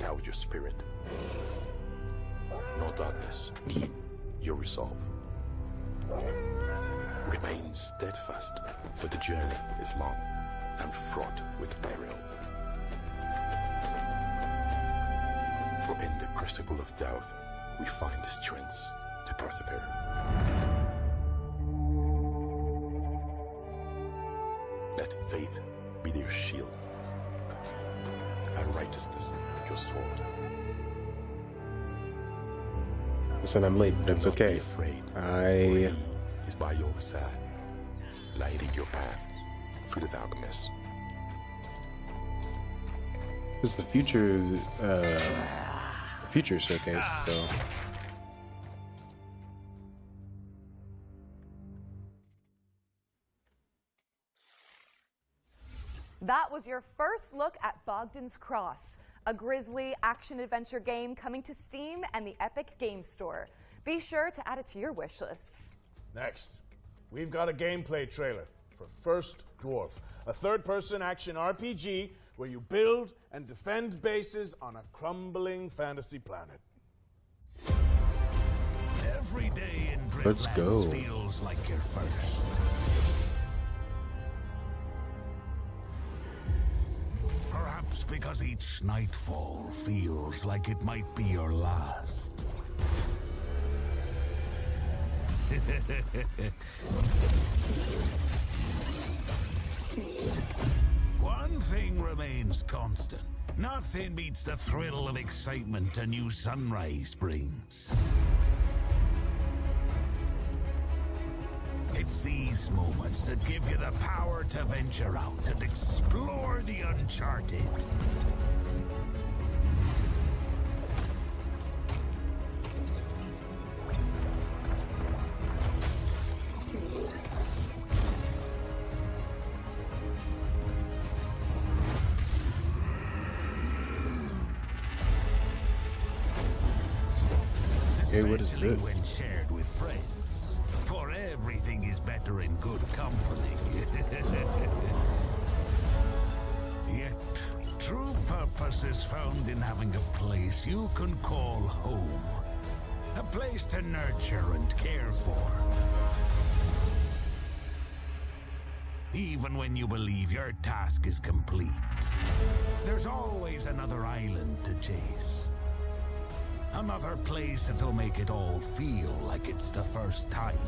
out your spirit. No darkness, keep your resolve. Remain steadfast, for the journey is long and fraught with peril. For in the crucible of doubt, we find the strength to persevere. Let faith be your shield, and righteousness your sword. Listen, I'm late. That's Do not okay. be afraid, for he is by your side, lighting your path through the darkness. This is the future showcase, so That was your first look at Bogdan's Cross, a grisly action-adventure game coming to Steam and the Epic Game Store. Be sure to add it to your wish lists. Next, we've got a gameplay trailer for First Dwarf, a third-person action RPG where you build and defend bases on a crumbling fantasy planet. Every day in Let's go. Driftlands feels like your first. Perhaps because each nightfall feels like it might be your last. One thing remains constant. Nothing beats the thrill of excitement a new sunrise brings. It's these moments that give you the power to venture out and explore the uncharted. Hey, what is Especially this? when shared with friends. For everything is better in good company. Yet, true purpose is found in having a place you can call home. A place to nurture and care for. Even when you believe your task is complete, there's always another island to chase. Another place that'll make it all feel like it's the first time.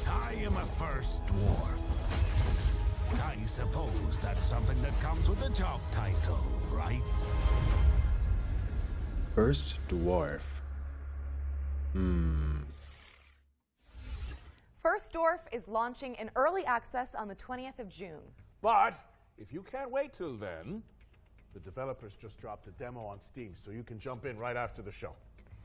I am a first dwarf. I suppose that's something that comes with the job title, right? First Dwarf. First Dwarf is launching in early access on the 20th of June. But if you can't wait till then, the developers just dropped a demo on Steam, so you can jump in right after the show.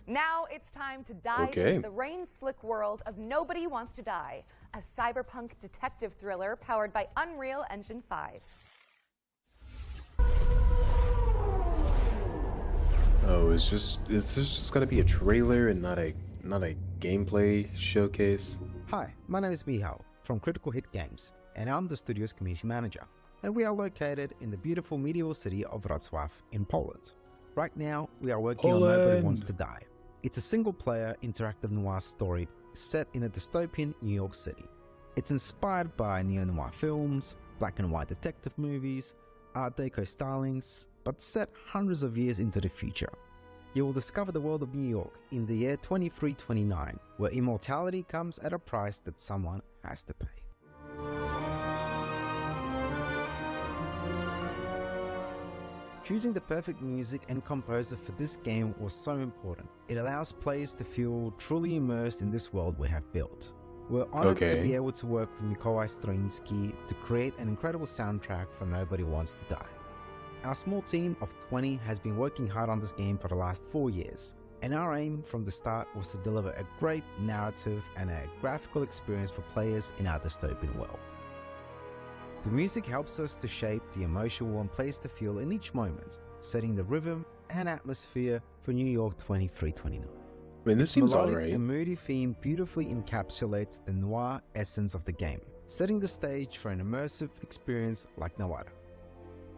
Now it's time to dive Okay. into the rain-slick world of Nobody Wants to Die, a cyberpunk detective thriller powered by Unreal Engine 5. Oh, is this just gonna be a trailer and not a gameplay showcase? Hi, my name is Michał from Critical Hit Games, and I'm the studio's community manager. And we are located in the beautiful medieval city of Wrocław in Poland. Right now, we are working on Nobody Wants to Die. It's a single-player interactive noir story set in a dystopian New York City. It's inspired by neo-noir films, black and white detective movies, Art Deco stylings, but set hundreds of years into the future. You will discover the world of New York in the year 2329, where immortality comes at a price that someone has to pay. Choosing the perfect music and composer for this game was so important. It allows players to feel truly immersed in this world we have built. We're honored to be able to work with Mikołaj Stroiński to create an incredible soundtrack for Nobody Wants to Die. Our small team of 20 has been working hard on this game for the last 4 years, and our aim from the start was to deliver a great narrative and a graphical experience for players in our dystopian world. The music helps us to shape the emotion we want players to feel in each moment, setting the rhythm and atmosphere for New York 2329. I mean, this seems Melodic alright. and moody theme beautifully encapsulates the noir essence of the game, setting the stage for an immersive experience like no other.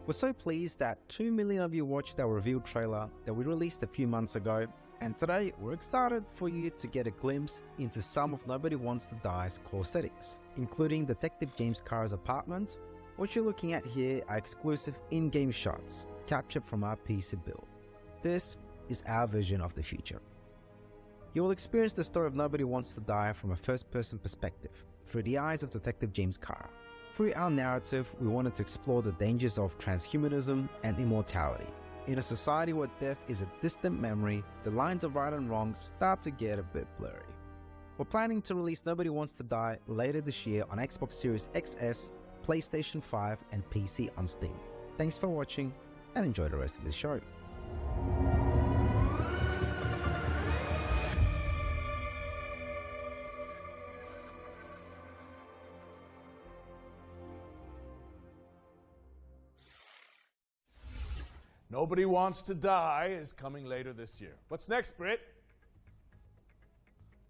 We're so pleased that 2 million of you watched our reveal trailer that we released a few months ago, and today we're excited for you to get a glimpse into some of Nobody Wants to Die's core settings, including Detective James Kara's apartment. What you're looking at here are exclusive in-game shots captured from our PC build. This is our vision of the future. You will experience the story of Nobody Wants to Die from a first-person perspective, through the eyes of Detective James Kara. Through our narrative, we wanted to explore the dangers of transhumanism and immortality. In a society where death is a distant memory, the lines of right and wrong start to get a bit blurry. We're planning to release Nobody Wants to Die later this year on Xbox Series XS, PlayStation 5 and PC on Steam. Thanks for watching and enjoy the rest of the show. Nobody Wants to Die is coming later this year. What's next, Britt?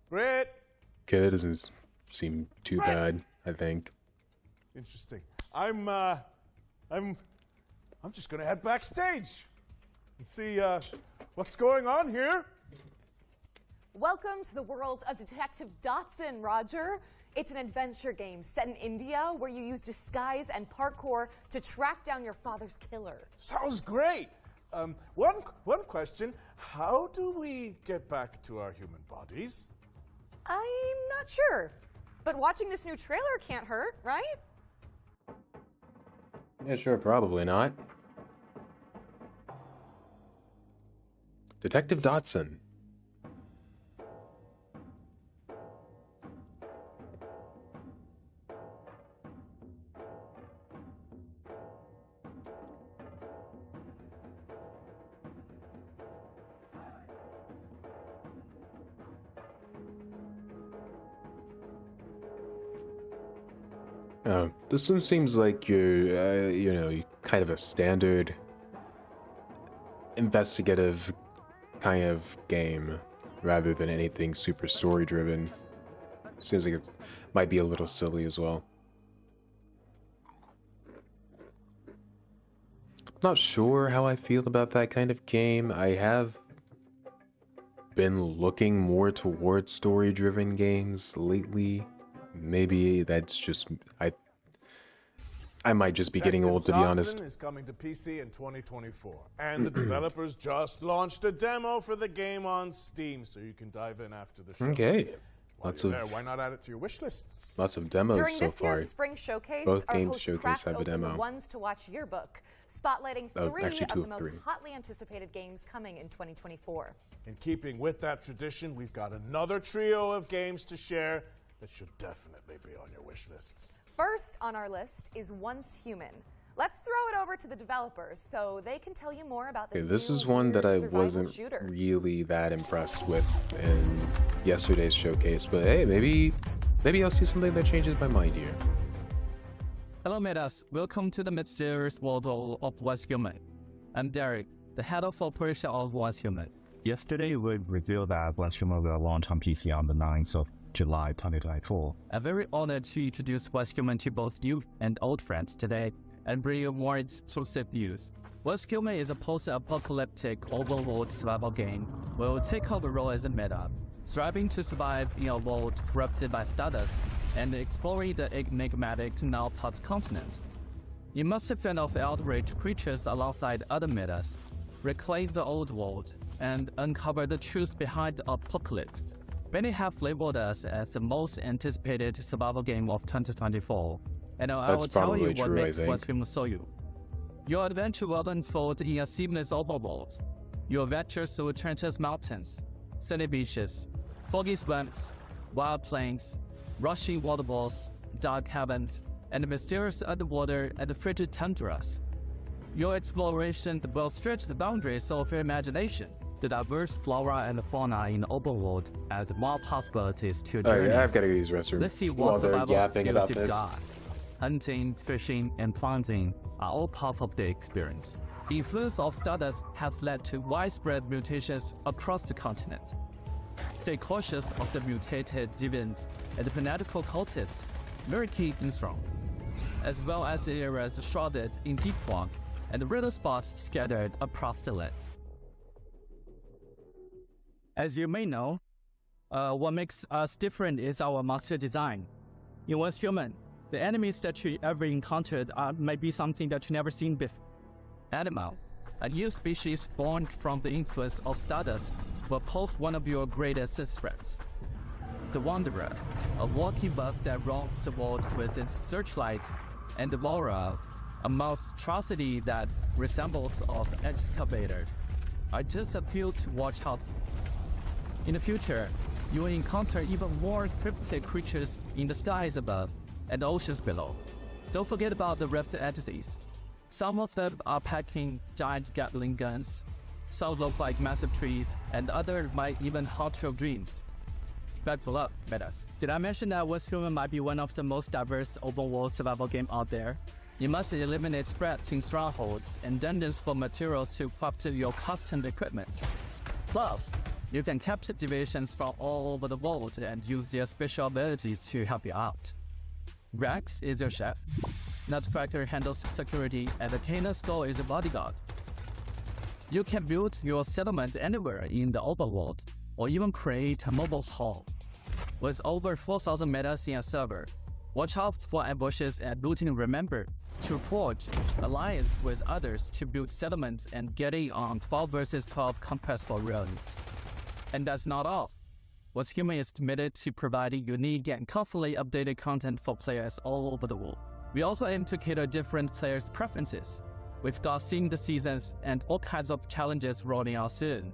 Britt? Okay, that doesn't seem too bad, I think. Interesting. I'm just gonna head backstage and see what's going on here. Welcome to the world of Detective Dotson, Roger. It's an adventure game set in India where you use disguise and parkour to track down your father's killer. Sounds great. One question: how do we get back to our human bodies? I'm not sure, but watching this new trailer can't hurt, right? Yeah, sure, probably not. Detective Dotson. This one seems like you're, you know, kind of a standard investigative kind of game, rather than anything super story-driven. Seems like it might be a little silly as well. Not sure how I feel about that kind of game. I have been looking more towards story-driven games lately. Maybe that's just I might just be getting old, to be honest. Dotson is coming to PC in 2024, and the developers just launched a demo for the game on Steam, so you can dive in after the show. Okay, Why not add it to your wish lists? Lots of demos During so this far. year's Spring Showcase, Both our games hosts showcase cracked have a open the demo. Ones to Watch yearbook, spotlighting three actually of two the of most three. hotly anticipated games coming in 2024. In keeping with that tradition, we've got another trio of games to share that should definitely be on your wish lists. First on our list is Once Human. Let's throw it over to the developers so they can tell you more about this. This new is one that weird I survival wasn't shooter. really that impressed with in yesterday's showcase, but hey, maybe I'll see something that changes my mind here. Hello, Metas. Welcome to the mysterious world of Once Human. I'm Derek, the head of operation of Once Human. Yesterday, we revealed that Once Human will launch on PC on the 9th of July 2024. I'm very honored to introduce Once Human to both new and old friends today and bring you more exclusive news. Once Human is a post-apocalyptic overworld survival game where we'll take on the role as a meta, striving to survive in a world corrupted by stardust and exploring the enigmatic now-pod continent. You must fend off outraged creatures alongside other metas, reclaim the old world, and uncover the truth behind the apocalypse. Many have labeled us as the most anticipated survival game of 2024, and I will tell you what makes Once Human so you. Your adventure will unfold in a seamless overworld. Your adventure through treacherous mountains, sandy beaches, foggy swamps, wild plains, rushing waterfalls, dark caverns, and mysterious underwater and frigid tundras. Your exploration will stretch the boundaries of your imagination. The diverse flora and fauna in the overworld add more possibilities to your journey. I've got to go use the restroom. Let's see while what they're survival yapping skills about you've this. got. Hunting, fishing, and planting are all part of the experience. The influence of stardust has led to widespread mutations across the continent. Stay cautious of the mutated deviants and fanatical cultists. murky in strongholds, as well as areas shrouded in deep fog and riddle spots scattered across the land. As you may know, what makes us different is our monster design. In Once Human, the enemies that you ever encountered may be something that you never seen before. Animal, a new species born from the influence of Stardust, will pose one of your greatest threats. The Wanderer, a walking buff that roams the world with its searchlight, and the Laura, a monstrosity that resembles an excavator, are just a few to watch out for. In the future, you will encounter even more cryptic creatures in the skies above and the oceans below. Don't forget about the rift entities. Some of them are packing giant Gatling guns, some look like massive trees, and others might even haunt your dreams. Buckle up, metas. Did I mention that Once Human might be one of the most diverse open-world survival games out there? You must eliminate spreads in strongholds and dungeons for materials to craft your custom equipment. Plus, you can capture divisions from all over the world and use their special abilities to help you out. Rex is your chef, Nutcracker handles security, and the Kana Skull is a bodyguard. You can build your settlement anywhere in the open world, or even create a mobile hall. With over 4,000 metas in a server, watch out for ambushes and looting. Remember to forge alliance with others to build settlements and get in on 12 vs 12 compatible realms. And that's not all. Once Human is committed to providing unique and constantly updated content for players all over the world. We also aim to cater different players' preferences. We've got themed seasons and all kinds of challenges rolling out soon.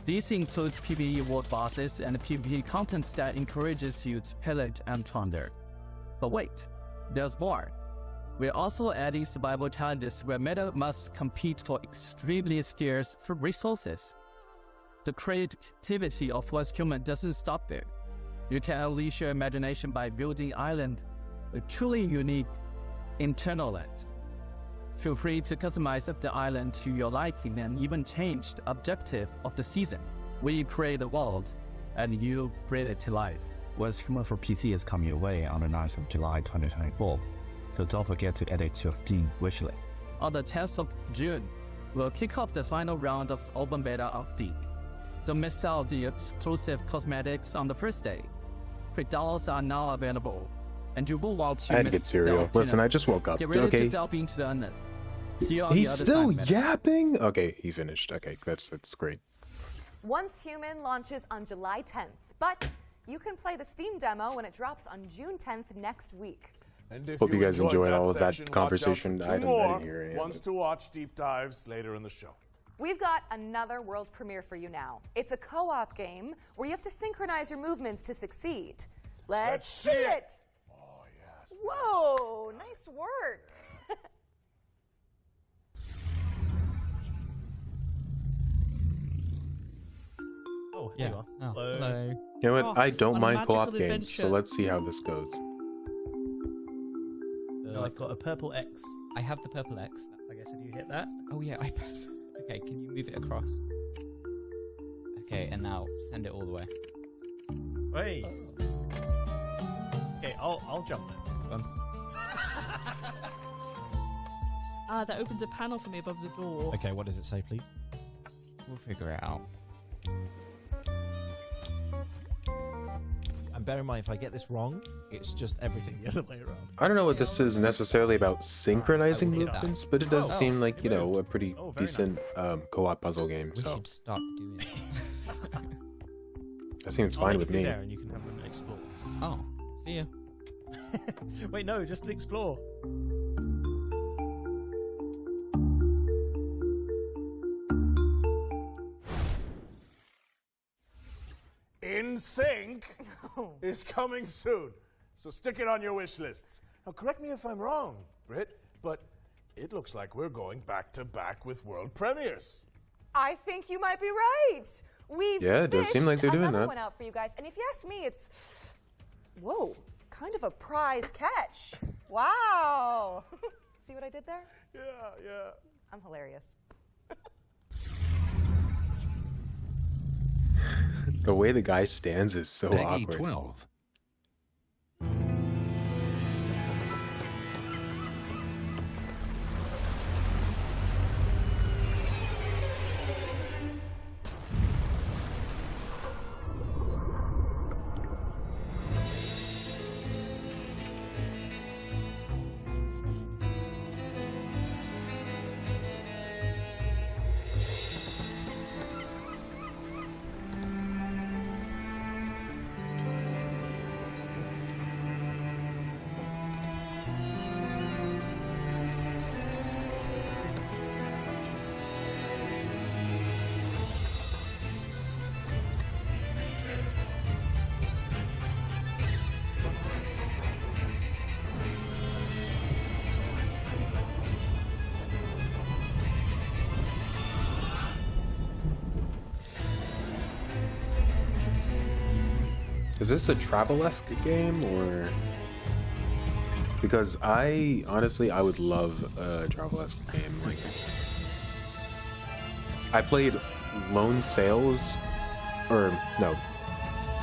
These include PvE world bosses and PvP content that encourages you to pillage and plunder. But wait, there's more. We're also adding survival challenges where meta must compete for extremely scarce resources. The creativity of Once Human doesn't stop there. You can unleash your imagination by building island, a truly unique internal land. Feel free to customize the island to your liking and even change the objective of the season. We create the world, and you bring it to life. Once Human for PC is coming your way on the 9th of July 2024, so don't forget to add it to your Steam wishlist. On the 10th of June, we'll kick off the final round of open beta of Steam. Don't miss out the exclusive cosmetics on the first day. Pre-downloads are now available, and you will want to I had to get cereal. Listen, I just woke up. Get ready okay. to delve into the unknown. See you on He's the other still side, yapping? Okay, he finished. Okay, that's great. Once Human launches on July 10th, but you can play the Steam demo when it drops on June 10th next week. And if Hope you guys enjoyed all of that section, conversation. watch I out for two didn't more hear any of ones it. to watch deep dives later in the show. We've got another world premiere for you now. It's a co-op game where you have to synchronize your movements to succeed. Let's see it! Oh, yes. Whoa, nice work. Oh, here you are. Oh, Hello. hello. You know what? Off I don't on a mind co-op magical games, so adventure. let's see how this goes. I've got a purple X. I have the purple X. I guess if you hit that. Oh yeah, I press. Okay, can you move it across? Okay, and now send it all the way. Hey. Okay, I'll jump then. That opens a panel for me above the door. Okay, what does it say, please? We'll figure it out. And bear in mind, if I get this wrong, it's just everything the other way around. I don't know what this is necessarely about synchronizing I will hit that. movements, but it does Oh, seem like, it you know, moved. a pretty Oh, very decent co-op puzzle game, We so should stop doing it. that seems I'll fine leave with you me. there and you can have an explore. Oh, see ya. Wait, no, just the explore. In Sync is coming soon, so stick it on your wish lists. Now, correct me if I'm wrong, Britt, but it looks like we're going back to back with world premieres. I think you might be right. We've Yeah, it does seem like they're doing another that. one out for you guys, and if you ask me, it's whoa, kind of a prize catch. Wow. See what I did there? Yeah, yeah. I'm hilarious. The way the guy stands is so Peggy awkward. 12. Is this a travel-esque game, or... Because I would love a travel-esque game. Like, I played Lone Sails, or no,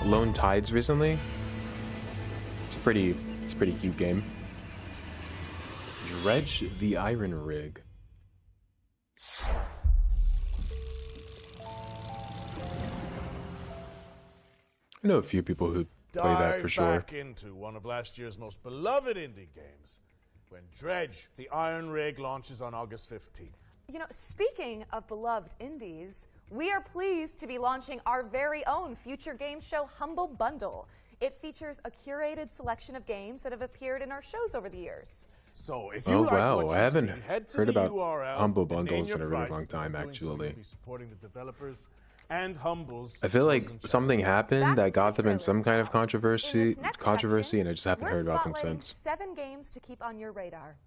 Lone Tides recently. It's a pretty cute game. Dredge the Iron Rig. I know a few people who play that for sure. Dive back into one of last year's most beloved indie games when Dredge the Iron Rig launches on August 15th. You know, speaking of beloved indies, we are pleased to be launching our very own future game show, Humble Bundle. It features a curated selection of games that have appeared in our shows over the years. So if you like what you I haven't see, head to heard the about URL Humble and name Bundles your in a really price. long time, By doing so, actually. you'll be supporting the developers and Humble's I feel like chosen something happened that got them in trailers some kind of now. controversy, In this next section, and I just haven't we're heard about them spotlighting since. 7 games to keep on your radar.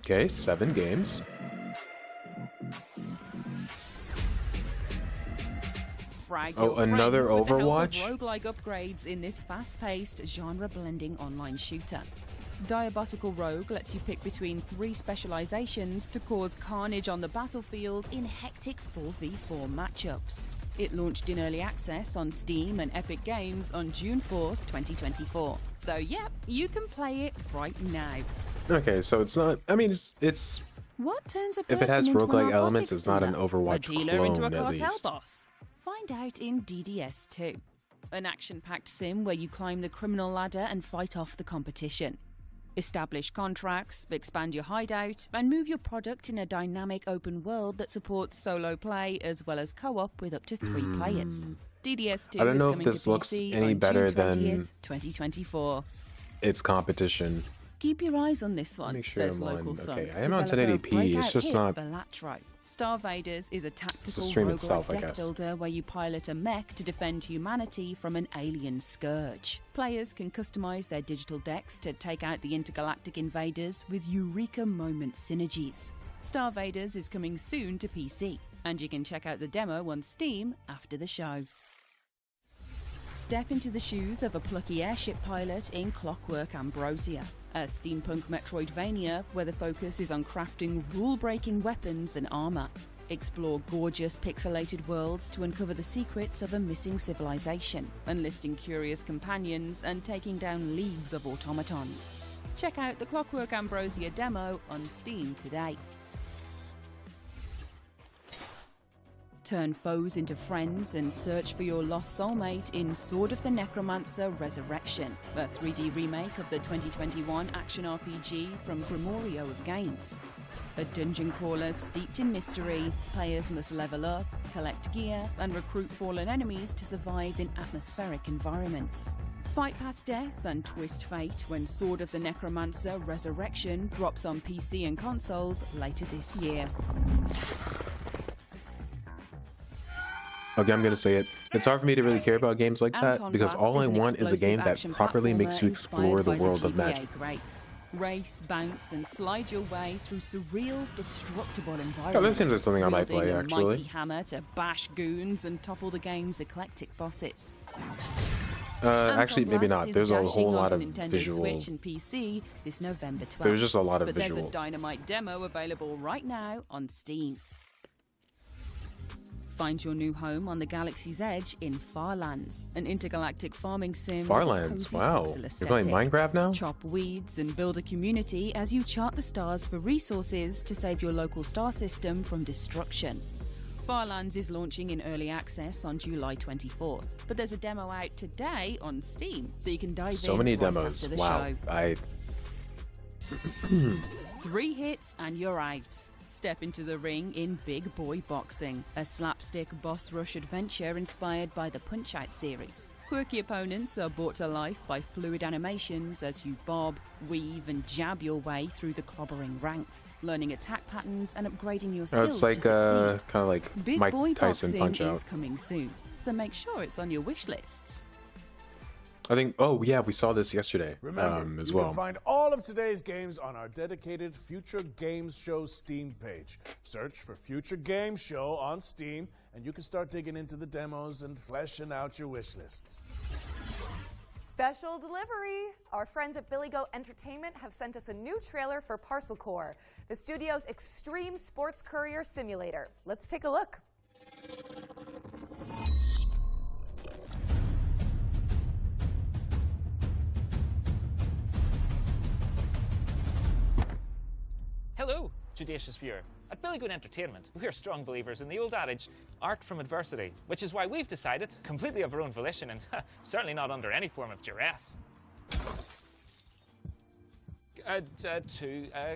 Okay, 7 games. Frag Oh, your another friends with the help of Overwatch? roguelike upgrades in this fast-paced, genre-blending online shooter. Diabotical Rogue lets you pick between 3 specializations to cause carnage on the battlefield in hectic 4v4 matchups. It launched in early access on Steam and Epic Games on June 4th, 2024. So yep, you can play it right now. Okay, so it's not. I mean, it's What turns a if it person has into an roguelike elements, narcotics it's not an dealer? Overwatch A dealer into a clone, at cartel least. boss. Find out in DDS 2, an action-packed sim where you climb the criminal ladder and fight off the competition. Establish contracts, expand your hideout, and move your product in a dynamic open world that supports solo play as well as co-op with up to 3 players. DDS 2 I don't is know if coming this to looks PC any on better June 20th, than 2024. its competition. Keep your eyes on this one, Make sure says I'm on- local okay, thug. I am on developer of 1080p, it's breakout just hit not- Balatro. Star Vaders is a tactical stream roguelike itself, I deck guess. builder where you pilot a mech to defend humanity from an alien scourge. Players can customize their digital decks to take out the intergalactic invaders with Eureka moment synergies. Star Vaders is coming soon to PC, and you can check out the demo on Steam after the show. Step into the shoes of a plucky airship pilot in Clockwork Ambrosia, a steampunk Metroidvania where the focus is on crafting rule-breaking weapons and armor. Explore gorgeous pixelated worlds to uncover the secrets of a missing civilization, enlisting curious companions and taking down leagues of automatons. Check out the Clockwork Ambrosia demo on Steam today. Turn foes into friends and search for your lost soulmate in Sword of the Necromancer Resurrection, a 3D remake of the 2021 action RPG from Grimorio of Games. A dungeon crawler steeped in mystery, players must level up, collect gear, and recruit fallen enemies to survive in atmospheric environments. Fight past death and twist fate when Sword of the Necromancer Resurrection drops on PC and consoles later this year. Okay, I'm gonna say it. It's hard for me to really care about games like that Anton because Blast all I is an want is a game that explosive properly action makes you platformer explore the inspired by world of GBA magic. greats. Race, bounce, and slide your way through surreal, destructible environments. Oh, that seems like something I might wielding play, a actually. mighty hammer to bash goons and topple the game's eclectic bosses. Actually, Anton maybe Blast not. is There's a dashing whole lot of onto Nintendo visual. Switch and PC this November 12th. There's just a lot of but visual. There's a dynamite demo available right now on Steam. Find your new home on the galaxy's edge in Farlands, an intergalactic farming sim. with a Farlands, cozy wow. pixel You're playing aesthetic. Minecraft now? Chop weeds and build a community as you chart the stars for resources to save your local star system from destruction. Farlands is launching in early access on July 24th, but there's a demo out today on Steam, so you can dive So in many right demos. after the Wow. show. 3 hits and you're out. Step into the ring in Big Boy Boxing, a slapstick boss rush adventure inspired by the Punch-Out series. Quirky opponents are brought to life by fluid animations as you bob, weave, and jab your way through the clobbering ranks, learning attack patterns and upgrading your skills Oh, it's like to succeed. kind of like Big Mike Boy Tyson Boxing Punch Out. is coming soon, so make sure it's on your wish lists. I think, oh yeah, we saw this yesterday Remember, as you well. can find all of today's games on our dedicated Future Games Show Steam page. Search for Future Games Show on Steam, and you can start digging into the demos and fleshing out your wish lists. Special delivery! Our friends at Billy Goat Entertainment have sent us a new trailer for Parcel Core, the studio's extreme sports courier simulator. Let's take a look. Hello, judicious viewer. At Billy Goat Entertainment, we're strong believers in the old adage, art from adversity, which is why we've decided, completely of our own volition and certainly not under any form of duress, to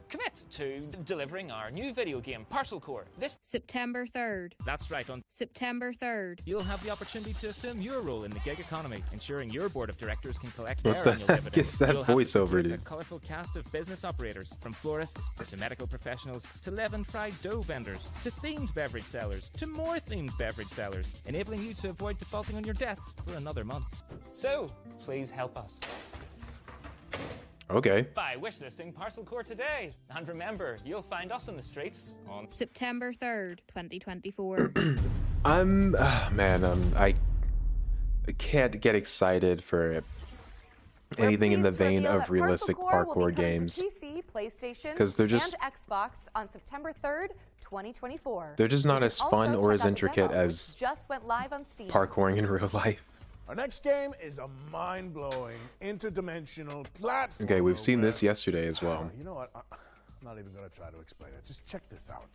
commit to delivering our new video game, Parcel Core. This September 3rd. That's right, on September 3rd. you'll have the opportunity to assume your role in the gig economy, ensuring your board of directors can collect What their the annual heck dividends. is that You'll have to voiceover, support dude? a colourful cast of business operators, from florists to medical professionals to leavened fried dough vendors to themed beverage sellers to more themed beverage sellers, enabling you to avoid defaulting on your debts for another month. So, please help us Okay. by wishlisting Parcel Core today. And remember, you'll find us in the streets on September 3rd, 2024. I can't get excited for anything in the vein of realistic parkour games. PC, PlayStation, 'Cause they're just- and Xbox on September 3rd, 2024. They're just not You as can fun also or check as out the intricate demo, as which just went live on Steam. parkouring in real life. Our next game is a mind-blowing, interdimensional platform. Okay, we've seen this yesterday as well. You know what? I'm not even going to try to explain it. Just check this out.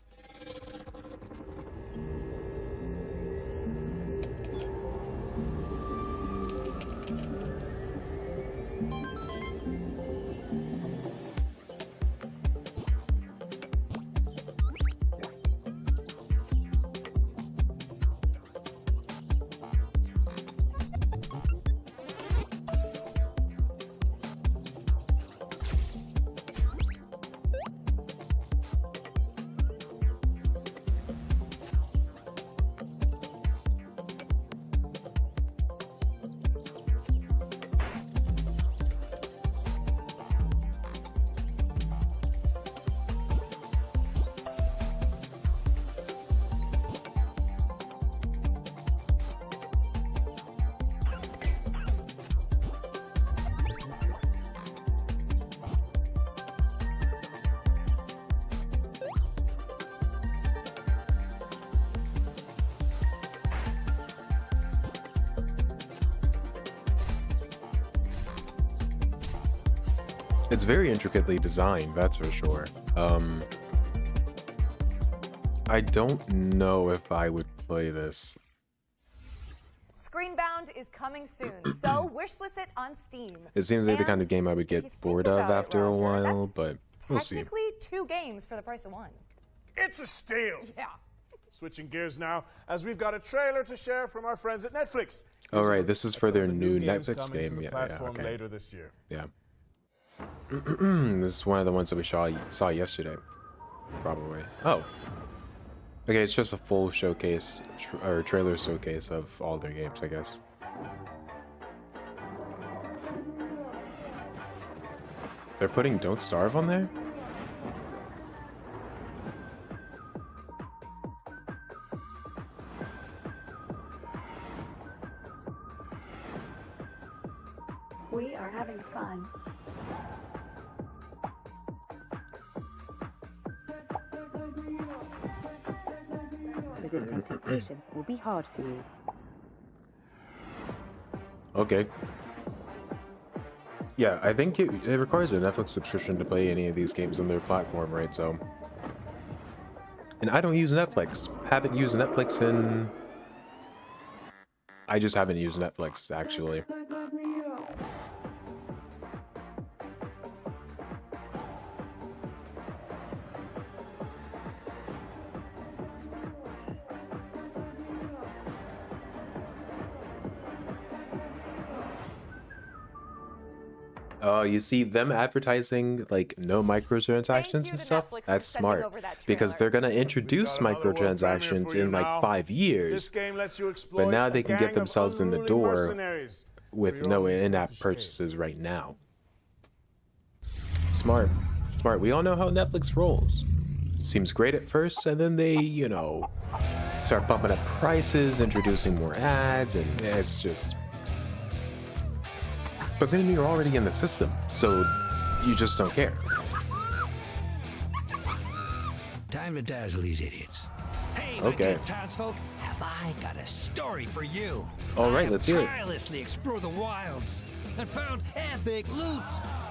It's very intricately designed, that's for sure. I don't know if I would play this. Screenbound is coming soon, so wishlist it on Steam. It seems like the kind And of game I would if you get think bored of about it, after a Roger, while, that's but we'll see. Technically, 2 games for the price of 1. It's a steal! Yeah. Switching gears now, as we've got a trailer to share from our friends at Netflix. Oh right, this is for their new games Netflix coming to game. the Yeah, platform okay. later this year. Yeah. This is one of the ones that we saw yesterday. Probably. Oh. Okay, it's just a full showcase, or trailer showcase of all their games, I guess. They're putting Don't Starve on there? We are having fun. Resisting temptation will be hard for you. Okay. Yeah, I think it requires a Netflix subscription to play any of these games on their platform, right? So, and I don't use Netflix. Haven't used Netflix in... I just haven't used Netflix, actually. Oh, you see them advertising like no microtransactions and stuff? That's smart. Because they're gonna introduce microtransactions in like 5 years. This game lets you exploit But now a they can gang get themselves in the of door mercenaries with no in-app purchases right now. Smart. Smart. We all know how Netflix rolls. Seems great at first, and then they, you know, start bumping up prices, introducing more ads, and it's just... But then you're already in the system, so you just don't care. Time to dazzle these idiots. Hey, okay. My townsfolk, have I got a story for you? All right, let's hear it. I tirelessly explore the wilds and found epic loot.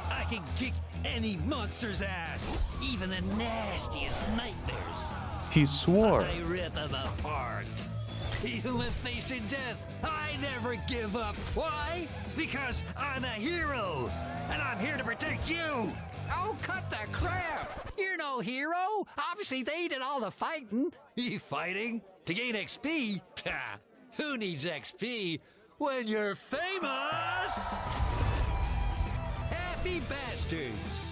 I can kick any monster's ass, even the nastiest nightmares. He swore. I rip them apart. Even when facing death, I never give up. Why? Because I'm a hero, and I'm here to protect you. Oh, cut the crap! You're no hero. Obviously, they did all the fighting. You fighting to gain XP? Who needs XP when you're famous? Happy bastards!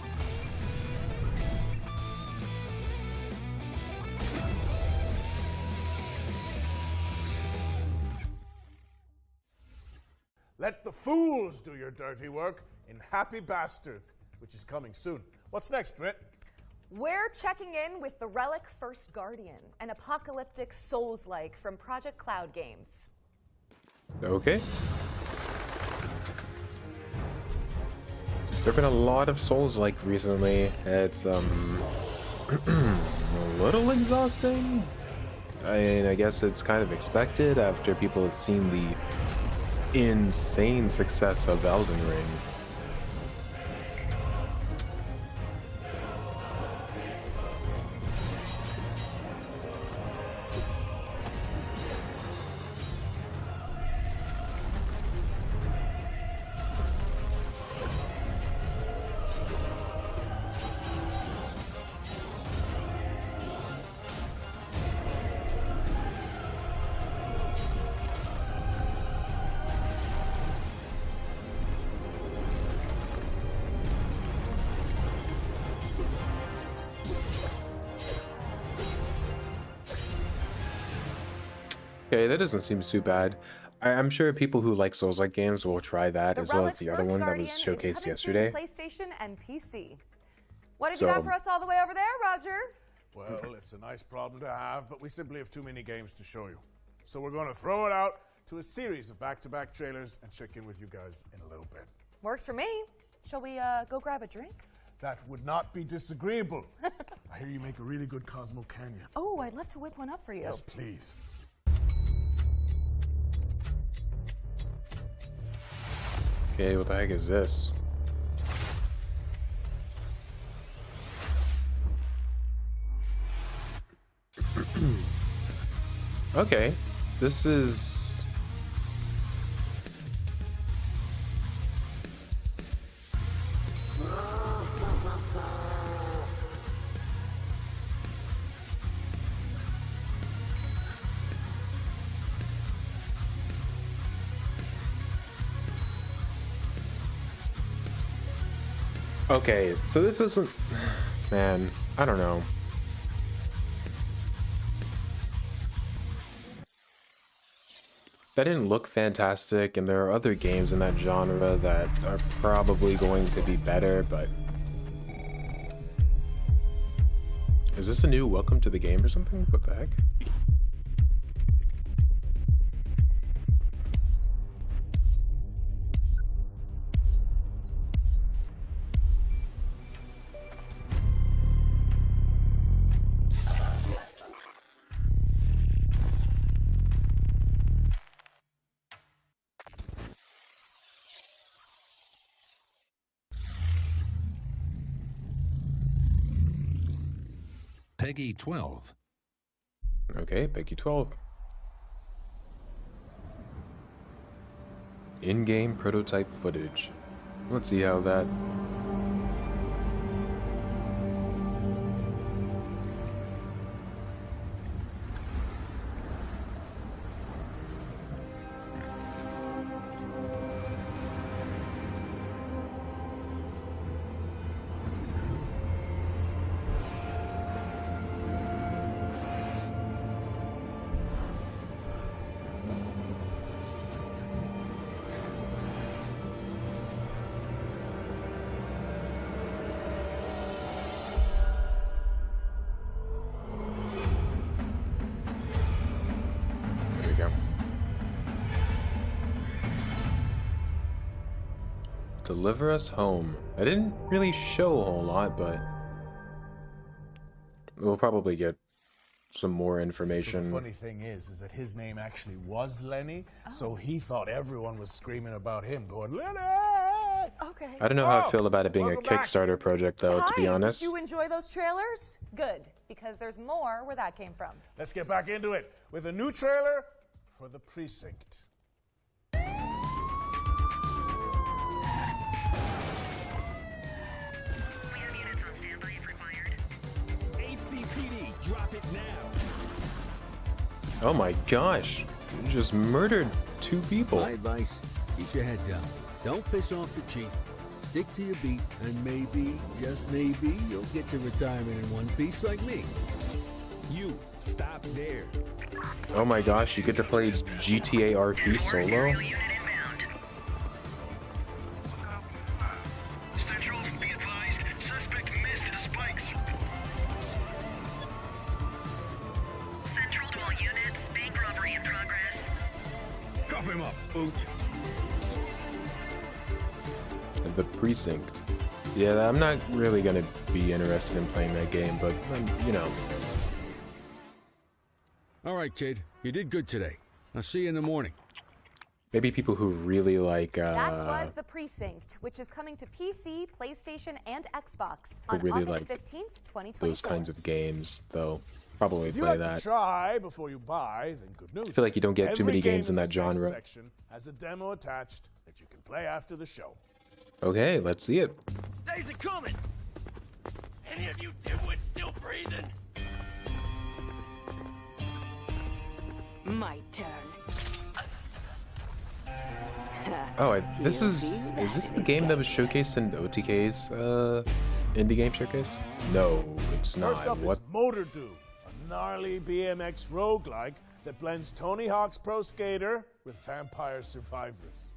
Let the fools do your dirty work in Happy Bastards, which is coming soon. What's next, Britt? We're checking in with the Relic First Guardian, an apocalyptic Souls-like from Project Cloud Games. Okay. There've been a lot of Souls-like recently. It's a little exhausting. I mean, I guess it's kind of expected after people have seen the insane success of Elden Ring. Okay, that doesn't seem too bad. I'm sure people who like Souls-like games will try that, as well as the other one that was showcased yesterday. PlayStation and PC. What have you got for us all the way over there, Roger? Well, it's a nice problem to have, but we simply have too many games to show you. So we're going to throw it out to a series of back-to-back trailers and check in with you guys in a little bit. Works for me. Shall we go grab a drink? That would not be disagreeable. I hear you make a really good Cosmo Canyon. Oh, I'd love to whip one up for you. Yes, please. Okay, what the heck is this? Okay, this is... Okay, so this isn't... Man, I don't know. That didn't look fantastic, and there are other games in that genre that are probably going to be better, but... Is this a new Welcome to the Game or something? What the heck? Peggy 12. Okay, Peggy 12. In-game prototype footage. Let's see how that... Deliver us home. I didn't really show a whole lot, but we'll probably get some more information. So the funny thing is that his name actually was Lenny, so he thought everyone was screaming about him, going, Lenny! Okay. I don't know how I feel about it being a Kickstarter project, though, to be honest. Did you enjoy those trailers? Good, because there's more where that came from. Let's get back into it with a new trailer for The Precinct. ACPD, drop it now. Oh my gosh. You just murdered 2 people. My advice, keep your head down. Don't piss off the chief. Stick to your beat, and maybe, just maybe, you'll get to retirement in one piece like me. You, stop there. Oh my gosh, you get to play GTA RP solo? Central, be advised, suspect missed the spikes. Central to all units, bank robbery in progress. Cuff him up, boot. The Precinct. Yeah, I'm not really gonna be interested in playing that game, but, you know. All right, kid. You did good today. I'll see you in the morning. Maybe people who really like, That was The Precinct, which is coming to PC, PlayStation, and Xbox who on really August like 15th, 2024. those kinds of games, though. Probably If you play like that. to try before you buy, then good news. I feel like you don't get too Every many game games in that this next genre. section has a demo attached that you can play after the show. Okay, let's see it. Days are coming. Any of you dimwits still breathing? My turn. Oh, this is this the game that was showcased in OTK's indie game showcase? No, it's not. First up What? is Motor Do, a gnarly BMX roguelike that blends Tony Hawk's Pro Skater with Vampire Survivors.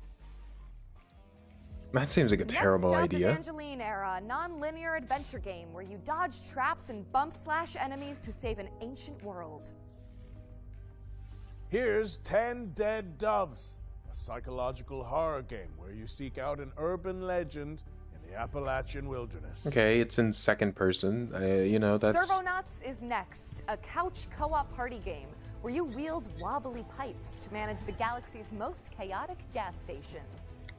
That seems like a terrible Next up idea. is Angeline Era, a non-linear adventure game where you dodge traps and bump slash enemies to save an ancient world. Here's 10 Dead Doves, a psychological horror game where you seek out an urban legend in the Appalachian wilderness. Okay, it's in second person. You know, that's... Servonauts is next, a couch co-op party game where you wield wobbly pipes to manage the galaxy's most chaotic gas station.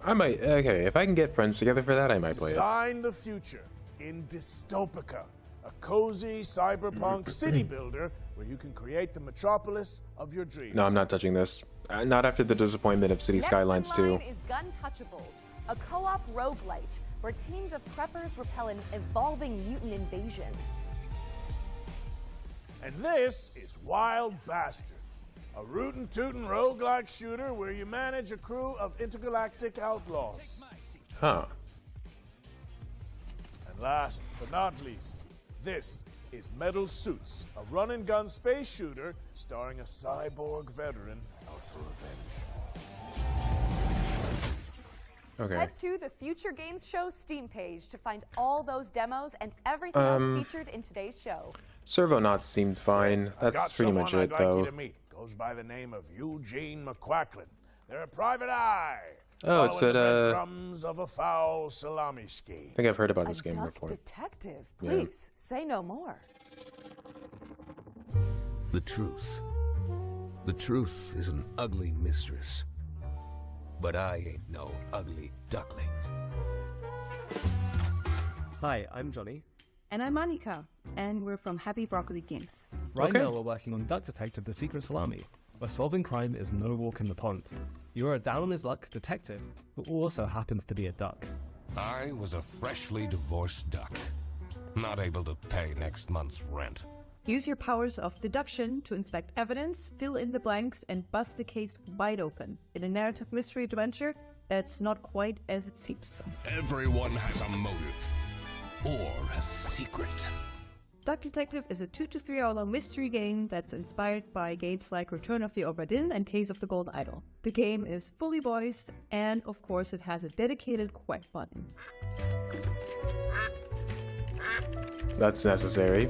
I might... Okay, if I can get friends together for that, I might play it. Design the future in Dystopica, a cozy cyberpunk city builder where you can create the metropolis of your dreams. No, I'm not touching this. Not after the disappointment of City Skylines 2. Next in line is Gun Touchables, a co-op roguelite where teams of preppers repel an evolving mutant invasion. And this is Wild Bastards, a rootin' tootin' roguelike shooter where you manage a crew of intergalactic outlaws. Huh. And last but not least, this is Metal Suits, a run-and-gun space shooter starring a cyborg veteran out for revenge. Okay. Head to the Future Games Show Steam page to find all those demos and everything else featured in today's show. Servonauts seemed fine. That's pretty much it, I'd like though. you to meet. Goes by the name of Eugene McQuacklin. They're a private eye. Oh, it's following at, the breadcrumbs of a foul salami scheme. I think I've heard about this A game duck before. detective, Yeah. please say no more. The truth. The truth is an ugly mistress. But I ain't no ugly duckling. Hi, I'm Johnny. And I'm Monica, and we're from Happy Broccoli Games. Right now we're working on Duck Detective The Secret Salami, where solving crime is no walk in the pond. You're a down-on-his-luck detective who also happens to be a duck. I was a freshly divorced duck, not able to pay next month's rent. Use your powers of deduction to inspect evidence, fill in the blanks, and bust the case wide open in a narrative mystery adventure that's not quite as it seems. Everyone has a motive, or a secret. Duck Detective is a 2 to 3 hour long mystery game that's inspired by games like Return of the Obra Dinn and Case of the Golden Idol. The game is fully voiced, and of course it has a dedicated quack button. That's necessary.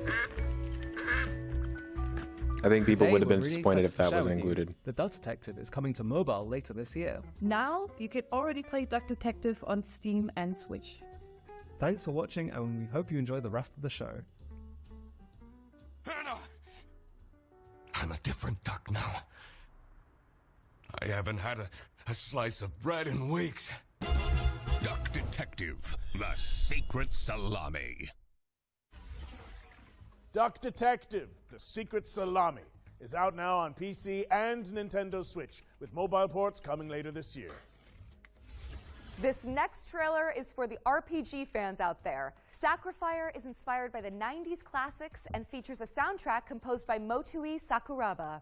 I think people Today, would have we're been really disappointed excited if to that share wasn't with you included. The Duck Detective is coming to mobile later this year. Now, you can already play Duck Detective on Steam and Switch. Thanks for watching, and we hope you enjoy the rest of the show. Hannah! I'm a different duck now. I haven't had a slice of bread in weeks. Duck Detective, the Secret Salami. Duck Detective, The Secret Salami, is out now on PC and Nintendo Switch, with mobile ports coming later this year. This next trailer is for the RPG fans out there. Sacrifier is inspired by the 90s classics and features a soundtrack composed by Motoi Sakuraba.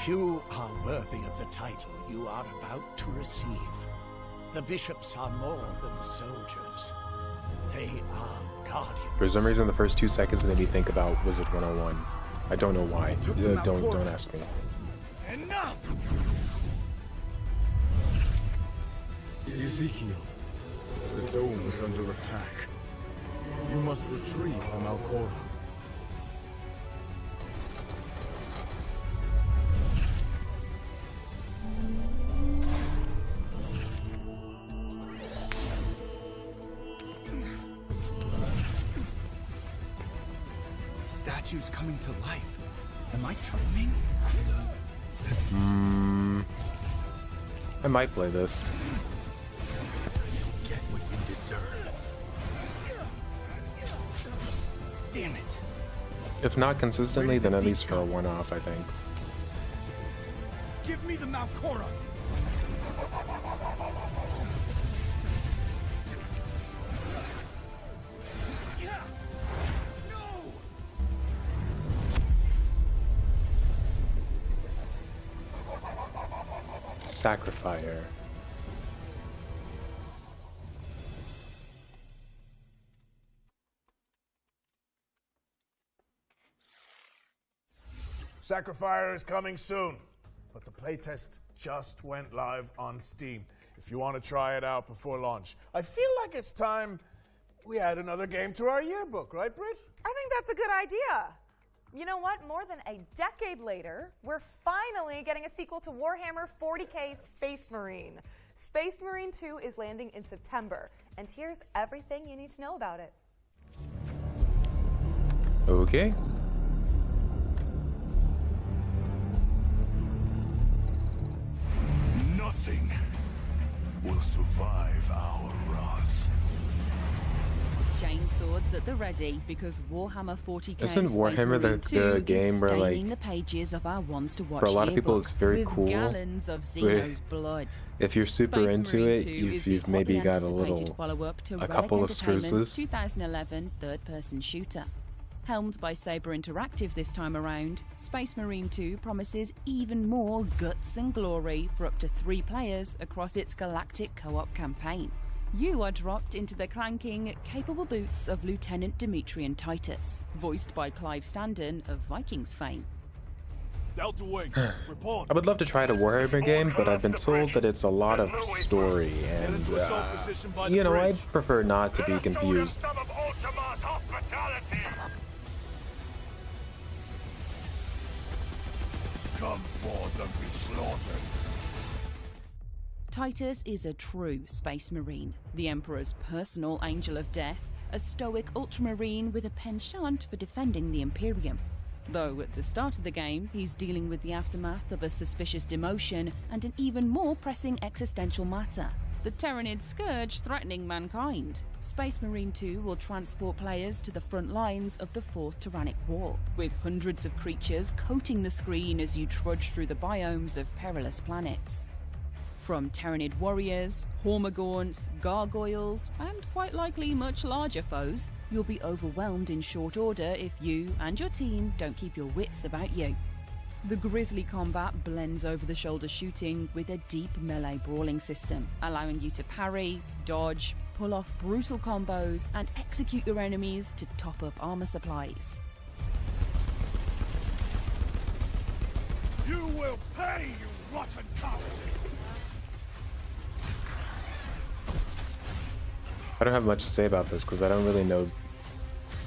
Few are worthy of the title you are about to receive. The bishops are more than soldiers. They are guardians. For some reason, the first 2 seconds made me think about Wizard 101. I don't know why. Don't ask me. Enough! Ezekiel, the dome is under attack. You must retrieve the Malcora. Statues coming to life. Am I dreaming? I might play this. Get what you deserve. Damn it. If not consistently, then at least for a one-off, I think. Give me the Malcora. Sacrifier. Sacrifier is coming soon, but the playtest just went live on Steam. If you want to try it out before launch, I feel like it's time we add another game to our yearbook, right, Britt? I think that's a good idea. You know what? More than a decade later, we're finally getting a sequel to Warhammer 40k Space Marine. Space Marine 2 is landing in September, and here's everything you need to know about it. Okay. Nothing will survive our wrath. Chainswords at the ready, because Warhammer 40k Isn't Space Warhammer Marine 2 the game is where, staining like, the pages of our ones to watch for a lot of people yearbook it's very with cool, gallons of but Xeno's blood. if you're super Space into Marine it, 2 you've is the maybe hotly got a anticipated follow-up to a Relic couple of Entertainment's exclusives. 2011 third-person shooter. Helmed by Saber Interactive this time around, Space Marine 2 promises even more guts and glory for up to 3 players across its galactic co-op campaign. You are dropped into the clanking, capable boots of Lieutenant Demetrian Titus, voiced by Clive Standen of Vikings fame. Delta Wing, report. I would love to try the Warhammer game, but I've been told that it's a lot of story, and you know, I'd prefer not to be confused. Come forth and be slaughtered. Titus is a true Space Marine, the Emperor's personal angel of death, a stoic ultramarine with a penchant for defending the Imperium. Though at the start of the game, he's dealing with the aftermath of a suspicious demotion and an even more pressing existential matter: the Terranid scourge threatening mankind. Space Marine 2 will transport players to the front lines of the Fourth Tyrannic War, with hundreds of creatures coating the screen as you trudge through the biomes of perilous planets. From Terranid warriors, Hormagaunts, gargoyles, and quite likely much larger foes, you'll be overwhelmed in short order if you and your team don't keep your wits about you. The grisly combat blends over-the-shoulder shooting with a deep melee brawling system, allowing you to parry, dodge, pull off brutal combos, and execute your enemies to top up armor supplies. You will pay, you rotten carcasses! I don't have much to say about this because I don't really know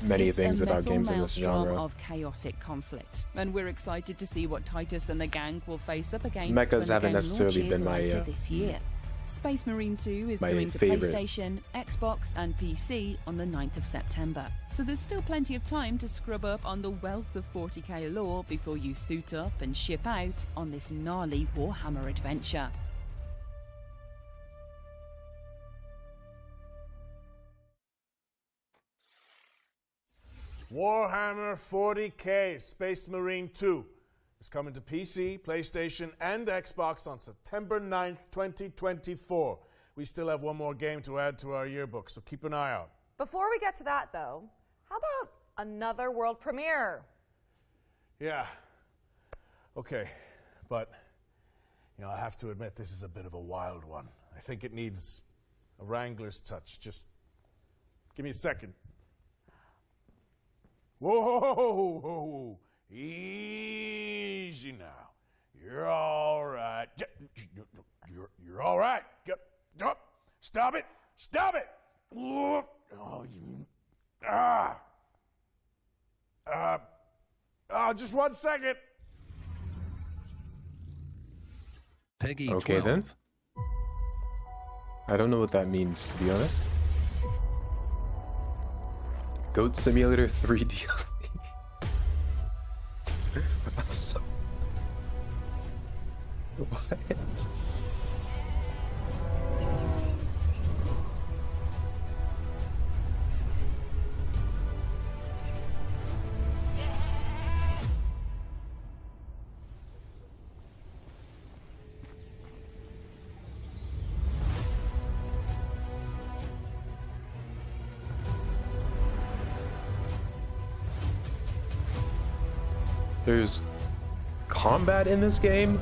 many it's things a about metal games in this maelstrom genre. of chaotic conflict, and we're excited to see what Titus and the gang will face up against Mechas when the haven't game necessarily launches been my, later this year. Space Marine 2 is my going to favorite. PlayStation, Xbox and PC on the 9th of September, so there's still plenty of time to scrub up on the wealth of 40k lore before you suit up and ship out on this gnarly Warhammer adventure. Warhammer 40k Space Marine 2 is coming to PC, PlayStation, and Xbox on September 9th, 2024. We still have one more game to add to our yearbook, so keep an eye out. Before we get to that, though, how about another world premiere? Yeah. Okay. But, you know, I have to admit this is a bit of a wild one. I think it needs a Wrangler's touch. Just give me a second. Whoa! Easy now. You're all right. You're all right. Stop it! Stop it! Oh, just 1 second. Peggy Okay 12. then. I don't know what that means, to be honest. Goat Simulator 3 DLC. I'm so... What? There's combat in this game?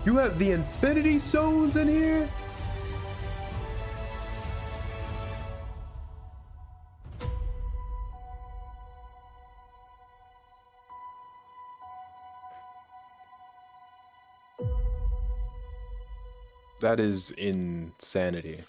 You have the Infinity Stones in here? That is insanity.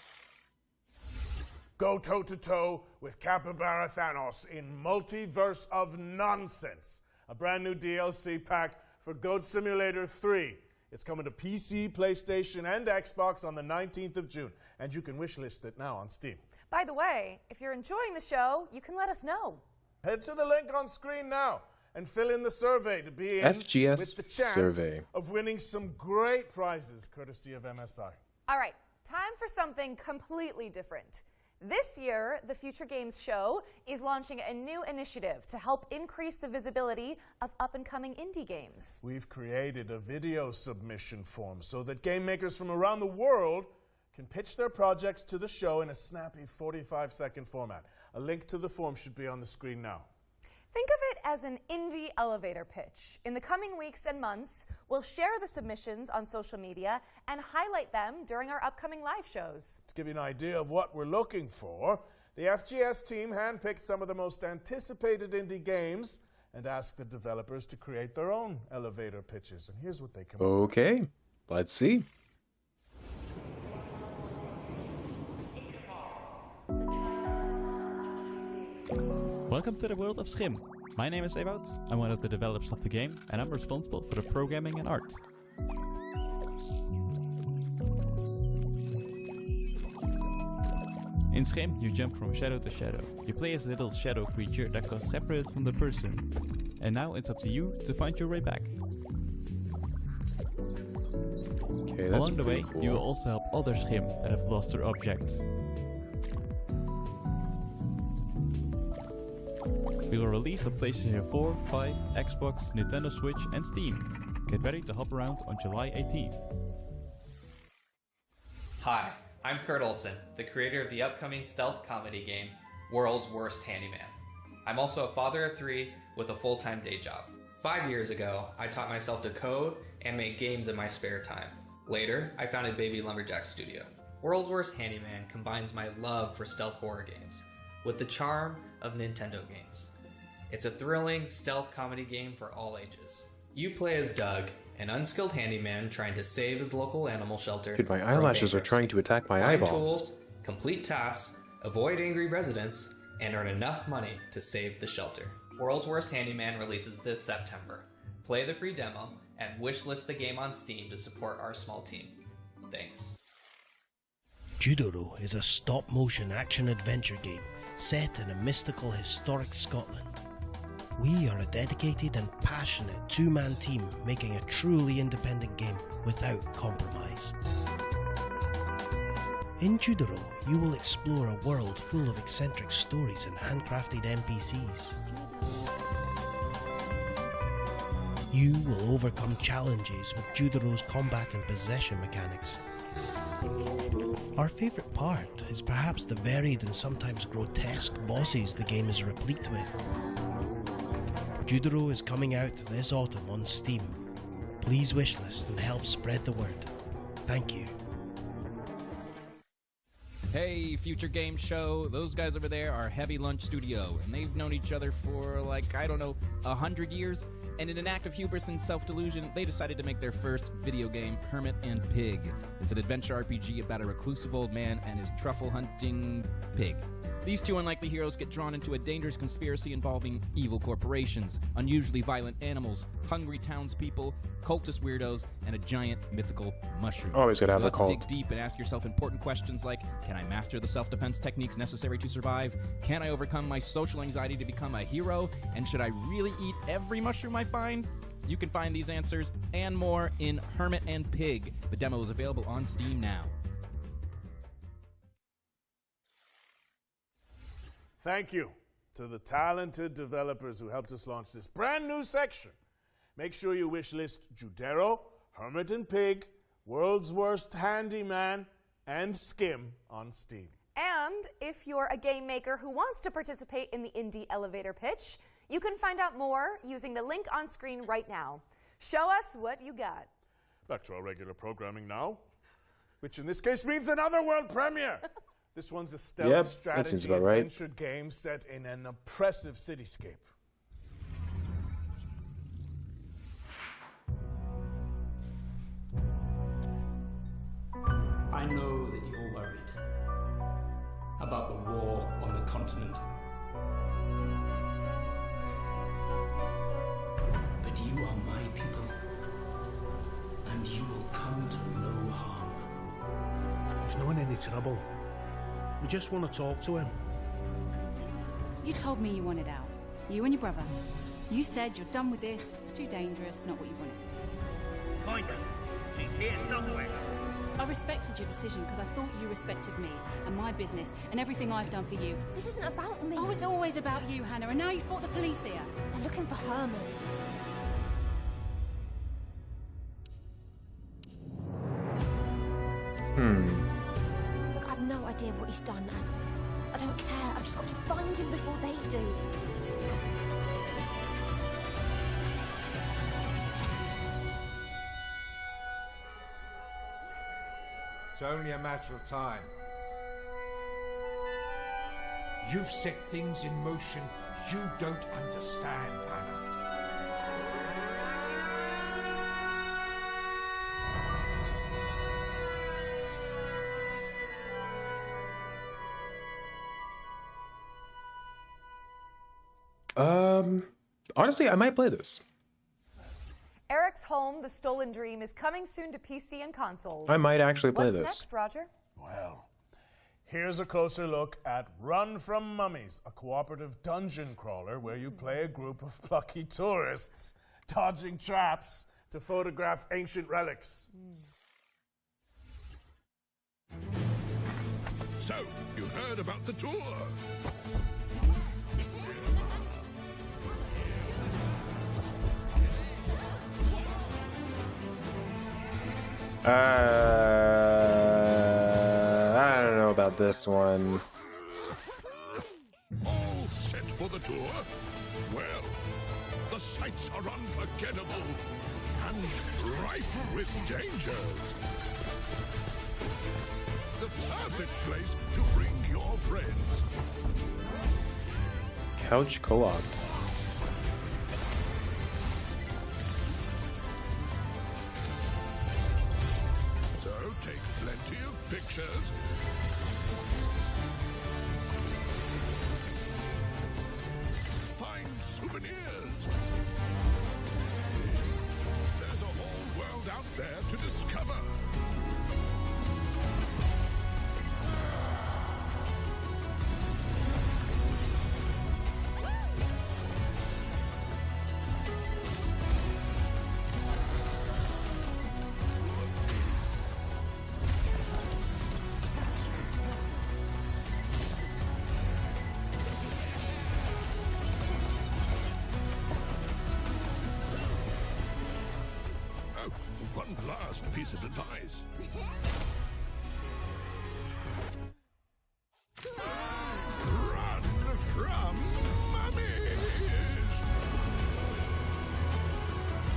Go toe-to-toe with Capybara Thanos in Multiverse of Nonsense, a brand new DLC pack for Goat Simulator 3. It's coming to PC, PlayStation, and Xbox on the 19th of June, and you can wishlist it now on Steam. By the way, if you're enjoying the show, you can let us know. Head to the link on screen now and fill in the survey to be in FGS with the chance survey. of winning some great prizes courtesy of MSI. All right, time for something completely different. This year, the Future Games Show is launching a new initiative to help increase the visibility of up-and-coming indie games. We've created a video submission form so that game makers from around the world can pitch their projects to the show in a snappy 45-second format. A link to the form should be on the screen now. Think of it as an indie elevator pitch. In the coming weeks and months, we'll share the submissions on social media and highlight them during our upcoming live shows. To give you an idea of what we're looking for, the FGS team handpicked some of the most anticipated indie games and asked the developers to create their own elevator pitches. And here's what they come up with. Okay, let's see. Welcome to the world of Schim. My name is Ewout, I'm one of the developers of the game, and I'm responsible for the programming and art. In Schim, you jump from shadow to shadow. You play as a little shadow creature that got separated from the person. And now it's up to you to find your way back. Okay, that's Along the way, pretty cool. you will also help other Schim that have lost their objects. We will release on PlayStation 4, 5, Xbox, Nintendo Switch and Steam. Get ready to hop around on July 18th. Hi, I'm Kurt Olson, the creator of the upcoming stealth comedy game, World's Worst Handyman. I'm also a father of 3 with a full-time day job. 5 years ago, I taught myself to code and make games in my spare time. Later, I founded Baby Lumberjack Studio. World's Worst Handyman combines my love for stealth horror games with the charm of Nintendo games. It's a thrilling stealth comedy game for all ages. You play as Doug, an unskilled handyman trying to save his local animal shelter. Dude, my eyelashes are trying to attack my Find eyeballs. tools, complete tasks, avoid angry residents, and earn enough money to save the shelter. World's Worst Handyman releases this September. Play the free demo and wishlist the game on Steam to support our small team. Thanks. Judoro is a stop-motion action-adventure game set in a mystical, historic Scotland. We are a dedicated and passionate two-man team making a truly independent game without compromise. In Judoro, you will explore a world full of eccentric stories and handcrafted NPCs. You will overcome challenges with Judoro's combat and possession mechanics. Our favourite part is perhaps the varied and sometimes grotesque bosses the game is replete with. Judoro is coming out this autumn on Steam. Please wishlist and help spread the word. Thank you. Hey, Future Game Show. Those guys over there are Heavy Lunch Studio, and they've known each other for, 100 years. And in an act of hubris and self-delusion, they decided to make their first video game, Hermit and Pig. It's an adventure RPG about a reclusive old man and his truffle-hunting pig. These two unlikely heroes get drawn into a dangerous conspiracy involving evil corporations, unusually violent animals, hungry townspeople, cultist weirdos, and a giant mythical mushroom. Always gotta have You'll a have to cult. dig deep and ask yourself important questions like, can I master the self-defense techniques necessary to survive? Can I overcome my social anxiety to become a hero? And should I really eat every mushroom I find? You can find these answers and more in Hermit and Pig. The demo is available on Steam now. Thank you to the talented developers who helped us launch this brand new section. Make sure you wishlist Judero, Hermit and Pig, World's Worst Handyman, and Skim on Steam. And if you're a game maker who wants to participate in the Indie Elevator Pitch, you can find out more using the link on screen right now. Show us what you got. Back to our regular programming now, which in this case means another world premiere. This one's a stealth Yep, that seems strategy about right. adventure game set in an oppressive cityscape. I know that you're worried about the war on the continent. But you are my people, and you will come to no harm. He's not in any trouble. We just want to talk to him. You told me you wanted out. You and your brother. You said you're done with this. It's too dangerous, not what you wanted. Find her. She's here somewhere. I respected your decision because I thought you respected me and my business and everything I've done for you. This isn't about me. Oh, it's always about you, Hannah, and now you've brought the police here. They're looking for Herman. Look, I've no idea what he's done, and I don't care. I've just got to find him before they do. It's only a matter of time. You've set things in motion you don't understand, Hannah. Honestly, I might play this. Eric's Home, The Stolen Dream is coming soon to PC and consoles. I might actually play What's this. next, Roger? Well, here's a closer look at Run From Mummies, a cooperative dungeon crawler where you play a group of plucky tourists dodging traps to photograph ancient relics. So, you heard about the tour? I don't know about this one. All set for the tour? Well, the sights are unforgettable and rife with dangers. The perfect place to bring your friends. Couch co-op. So take plenty of pictures. Find souvenirs. There's a whole world out there to discover. One last piece of advice. Run from mummies!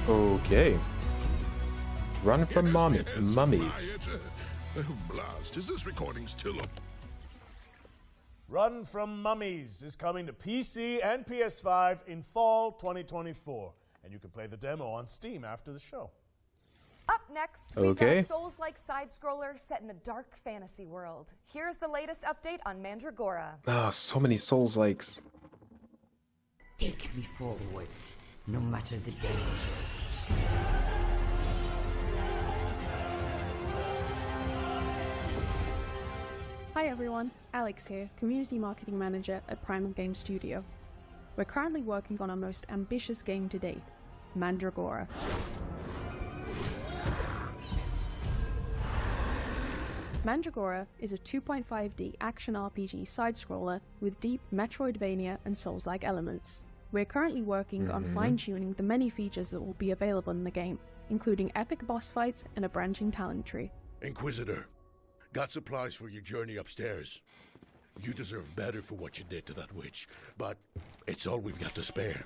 Okay. Run from mummies. Quiet. Oh, blast. Is this recording still up? Run from Mummies is coming to PC and PS5 in fall 2024. And you can play the demo on Steam after the show. Up next, we've got Okay. a Souls-like side-scroller set in a dark fantasy world. Here's the latest update on Mandragora. Ah, so many Souls likes. Take me forward, no matter the danger. Hi everyone, Alex here, Community Marketing Manager at Primal Game Studio. We're currently working on our most ambitious game to date, Mandragora. Mandragora is a 2.5D action RPG side-scroller with deep Metroidvania and Souls-like elements. We're currently working on fine-tuning the many features that will be available in the game, including epic boss fights and a branching talent tree. Inquisitor, got supplies for your journey upstairs. You deserve better for what you did to that witch, but it's all we've got to spare.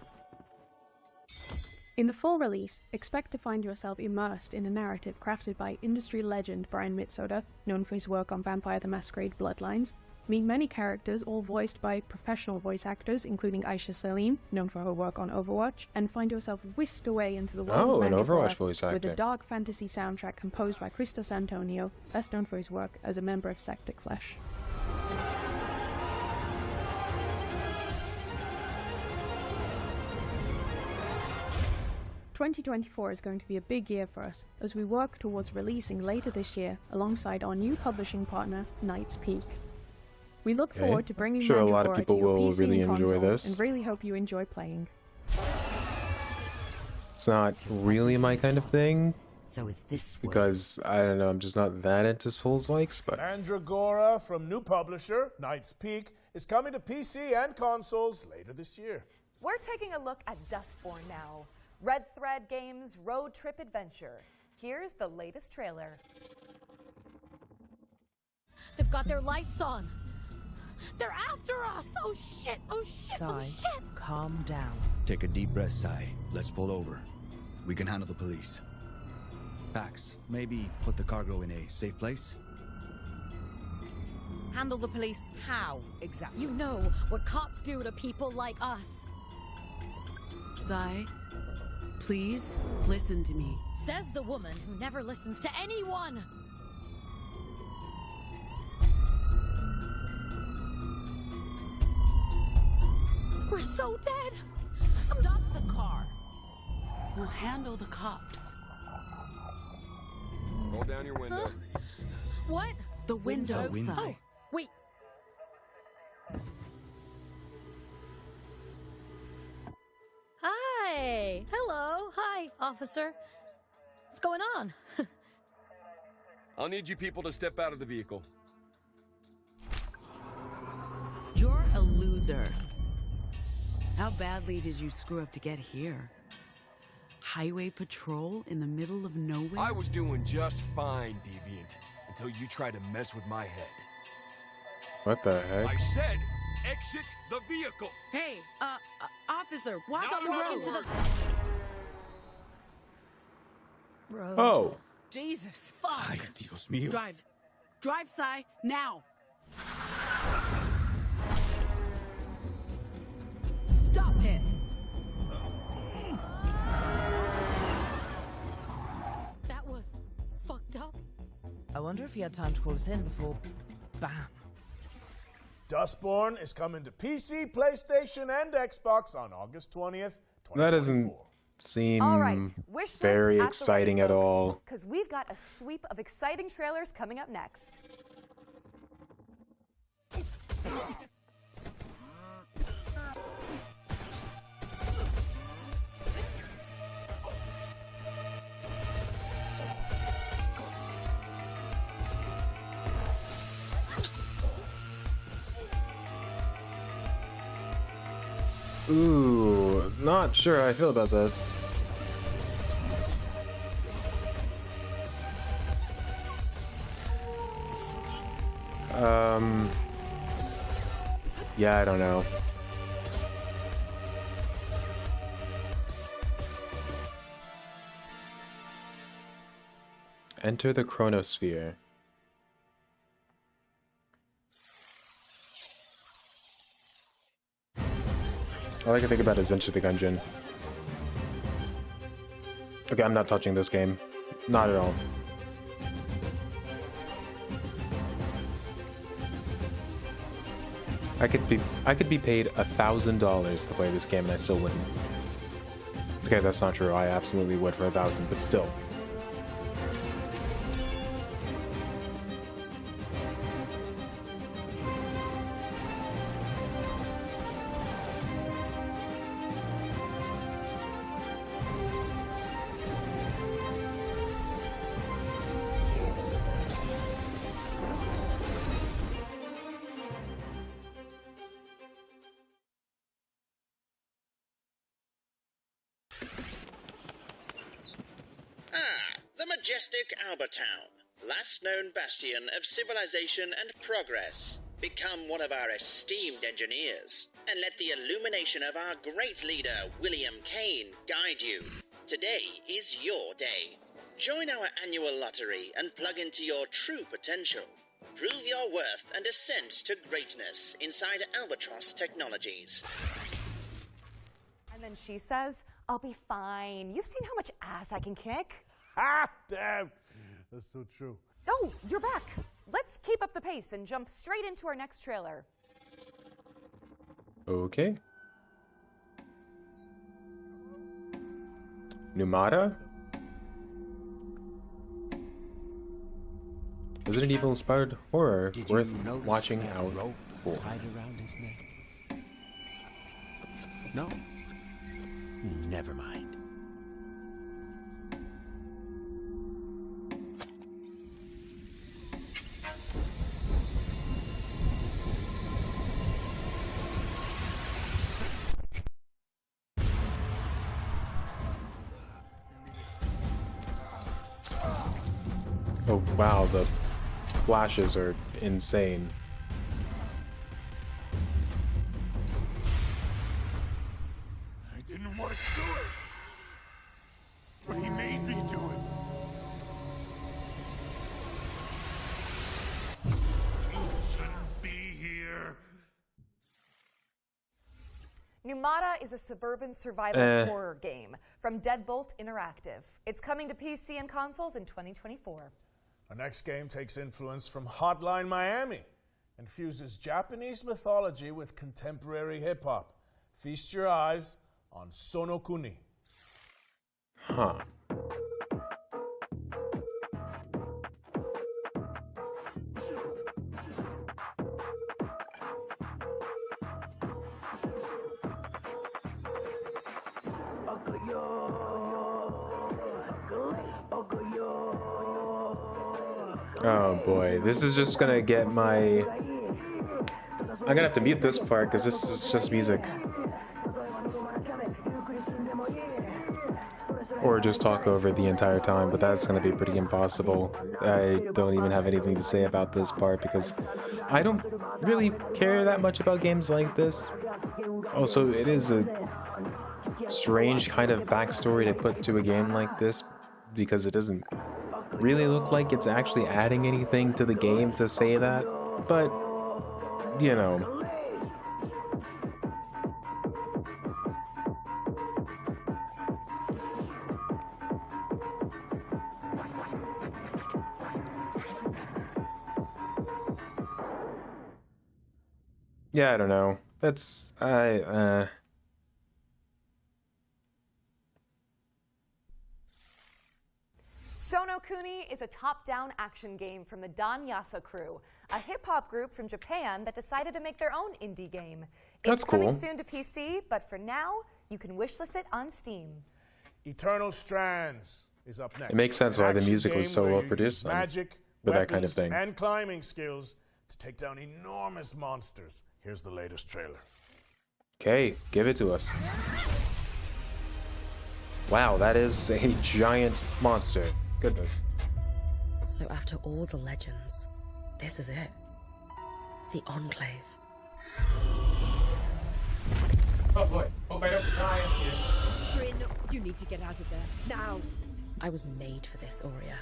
In the full release, expect to find yourself immersed in a narrative crafted by industry legend Brian Mitsoda, known for his work on Vampire the Masquerade Bloodlines. Meet many characters, all voiced by professional voice actors, including Aisha Salim, known for her work on Overwatch, and find yourself whisked away into the world of an Mandragora Overwatch voice with a actor. dark fantasy soundtrack composed by Christos Antonio, best known for his work as a member of Septic Flesh. "2024 is going to be a big year for us as we work towards releasing later this year alongside our new publishing partner, Knight's Peak. We look Okay. forward to bringing Sure, a lot Mandragora of people to your will PC really and enjoy consoles, this. and really hope you enjoy playing." It's not really my kind of thing. So is this Because, I don't know, I'm just not that into Souls likes, but Mandragora from new publisher, Knight's Peak, is coming to PC and consoles later this year. We're taking a look at Dustborn now. Red Thread Games' road trip adventure. Here's the latest trailer. They've got their lights on. They're after us. Oh shit. Oh shit. Oh Sai, shit. calm down. Take a deep breath, Sai. Let's pull over. We can handle the police. Pax, maybe put the cargo in a safe place? Handle the police how exactly? You know what cops do to people like us. Sai, please listen to me. Says the woman who never listens to anyone. We're so dead. Stop the car. We'll handle the cops. Roll down your window. What? The window, window. Sai. Oh, wait. Hi. Hello. Hi, officer. What's going on? I'll need you people to step out of the vehicle. You're a loser. How badly did you screw up to get here? Highway patrol in the middle of nowhere? I was doing just fine, Deviant, until you tried to mess with my head. what the heck? I said, exit the vehicle. Hey, officer, watch Not the another road. Into the road. Oh. Jesus, fuck. Ay, Dios mío. Drive. Drive, Sai, now! Stop it! That was fucked up. I wonder if he had time to call us in before... Bam. Dustborn is coming to PC, PlayStation, and Xbox on August 20th, 2024. That doesn't seem All right, wish lists very at the exciting ready, at folks, all. because we've got a sweep of exciting trailers coming up next. Ooh, not sure how I feel about this. Yeah, I don't know. Enter the chronosphere. All I can think about is Enter the Gungeon. Okay, I'm not touching this game. Not at all. I could be paid $1,000 to play this game and I still wouldn't. Okay, that's not true. I absolutely would for 1,000, but still. The majestic Albertown, last known bastion of civilization and progress. Become one of our esteemed engineers, and let the illumination of our great leader, William Kane, guide you. Today is your day. Join our annual lottery and plug into your true potential. Prove your worth and ascent to greatness inside Albatross Technologies. And then she says, I'll be fine. You've seen how much ass I can kick. Ha! Damn! That's so true. Oh, you're back. Let's keep up the pace and jump straight into our next trailer. Okay. Numata? Resident Evil inspired horror worth watching out for. Tied around his neck. No? Never mind. Oh wow, the flashes are insane. I didn't want to do it, but he made me do it. You shouldn't be here. Numata is a suburban survival horror game from Deadbolt Interactive. It's coming to PC and consoles in 2024. Our next game takes influence from Hotline Miami and fuses Japanese mythology with contemporary hip-hop. Feast your eyes on Sonokuni. Huh. Oh boy, this is just gonna get my... I'm gonna have to mute this part because this is just music. Or just talk over the entire time, but that's gonna be pretty impossible. I don't even have anything to say about this part because I don't really care that much about games like this. Also, it is a strange kind of backstory to put to a game like this because it doesn't really look like it's actually adding anything to the game to say that, but, you know. Yeah, I don't know. That's, Sono Kuni is a top-down action game from the Danyasa crew, a hip-hop group from Japan that decided to make their own indie game. That's It's coming cool. soon to PC, but for now, you can wishlist it on Steam. Eternal Strands is up next. It makes sense An why the action music was game so where well you produced use then, magic, for that kind of weapons, thing. and climbing skills to take down enormous monsters. Here's the latest trailer. Okay, give it to us. Wow, that is a giant monster. Goodness. So after all the legends, this is it. The Enclave. Oh boy, hope I don't die up here. Bryn, you need to get out of there, now! I was made for this, Aurea.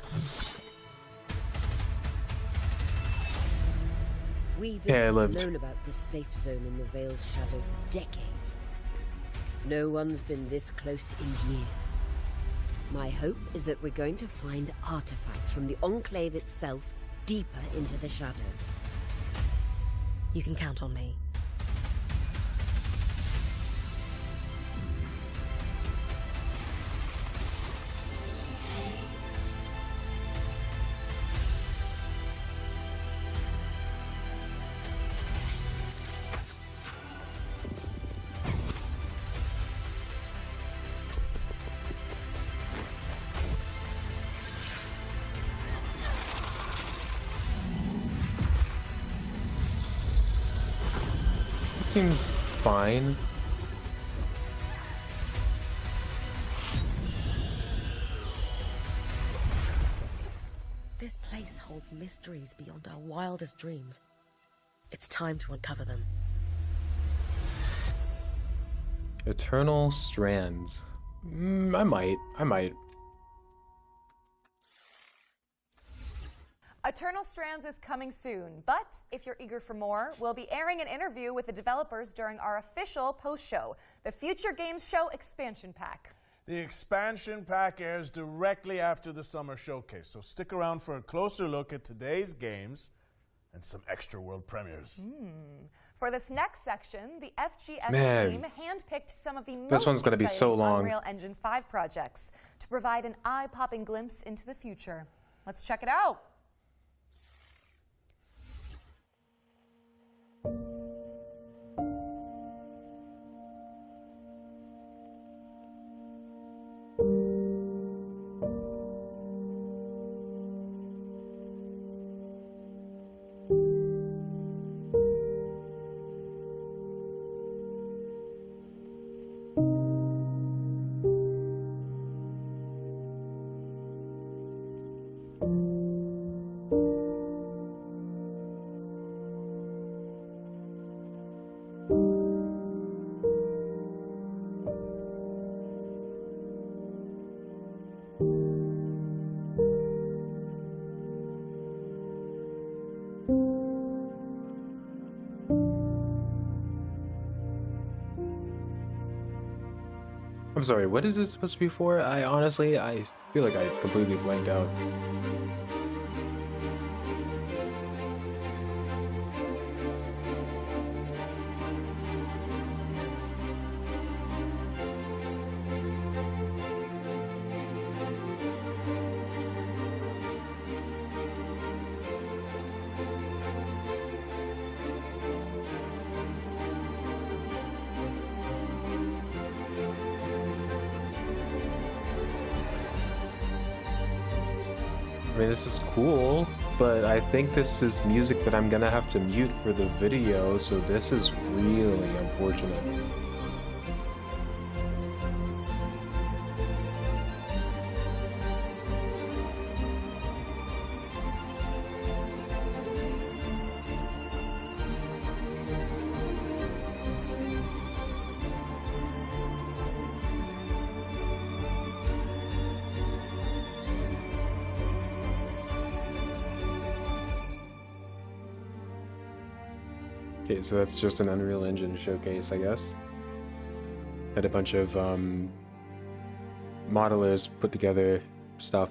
We Yeah, I have lived. known about this safe zone in the Vale's shadow for decades. No one's been this close in years. My hope is that we're going to find artifacts from the Enclave itself deeper into the shadow. You can count on me. Seems fine. This place holds mysteries beyond our wildest dreams. It's time to uncover them. Eternal Strands. I might. Eternal Strands is coming soon, but if you're eager for more, we'll be airing an interview with the developers during our official post-show, the Future Games Show Expansion Pack. The expansion pack airs directly after the summer showcase, so stick around for a closer look at today's games and some extra world premieres. For this next section, the FGS Man. team handpicked some of the This most one's gonna be so exciting long. Unreal Engine 5 projects to provide an eye-popping glimpse into the future. Let's check it out. I'm sorry, what is this supposed to be for? I feel like I completely blanked out. I mean, this is cool, but I think this is music that I'm gonna have to mute for the video, so this is really unfortunate. Okay, so that's just an Unreal Engine showcase, I guess. Had a bunch of modelers put together stuff.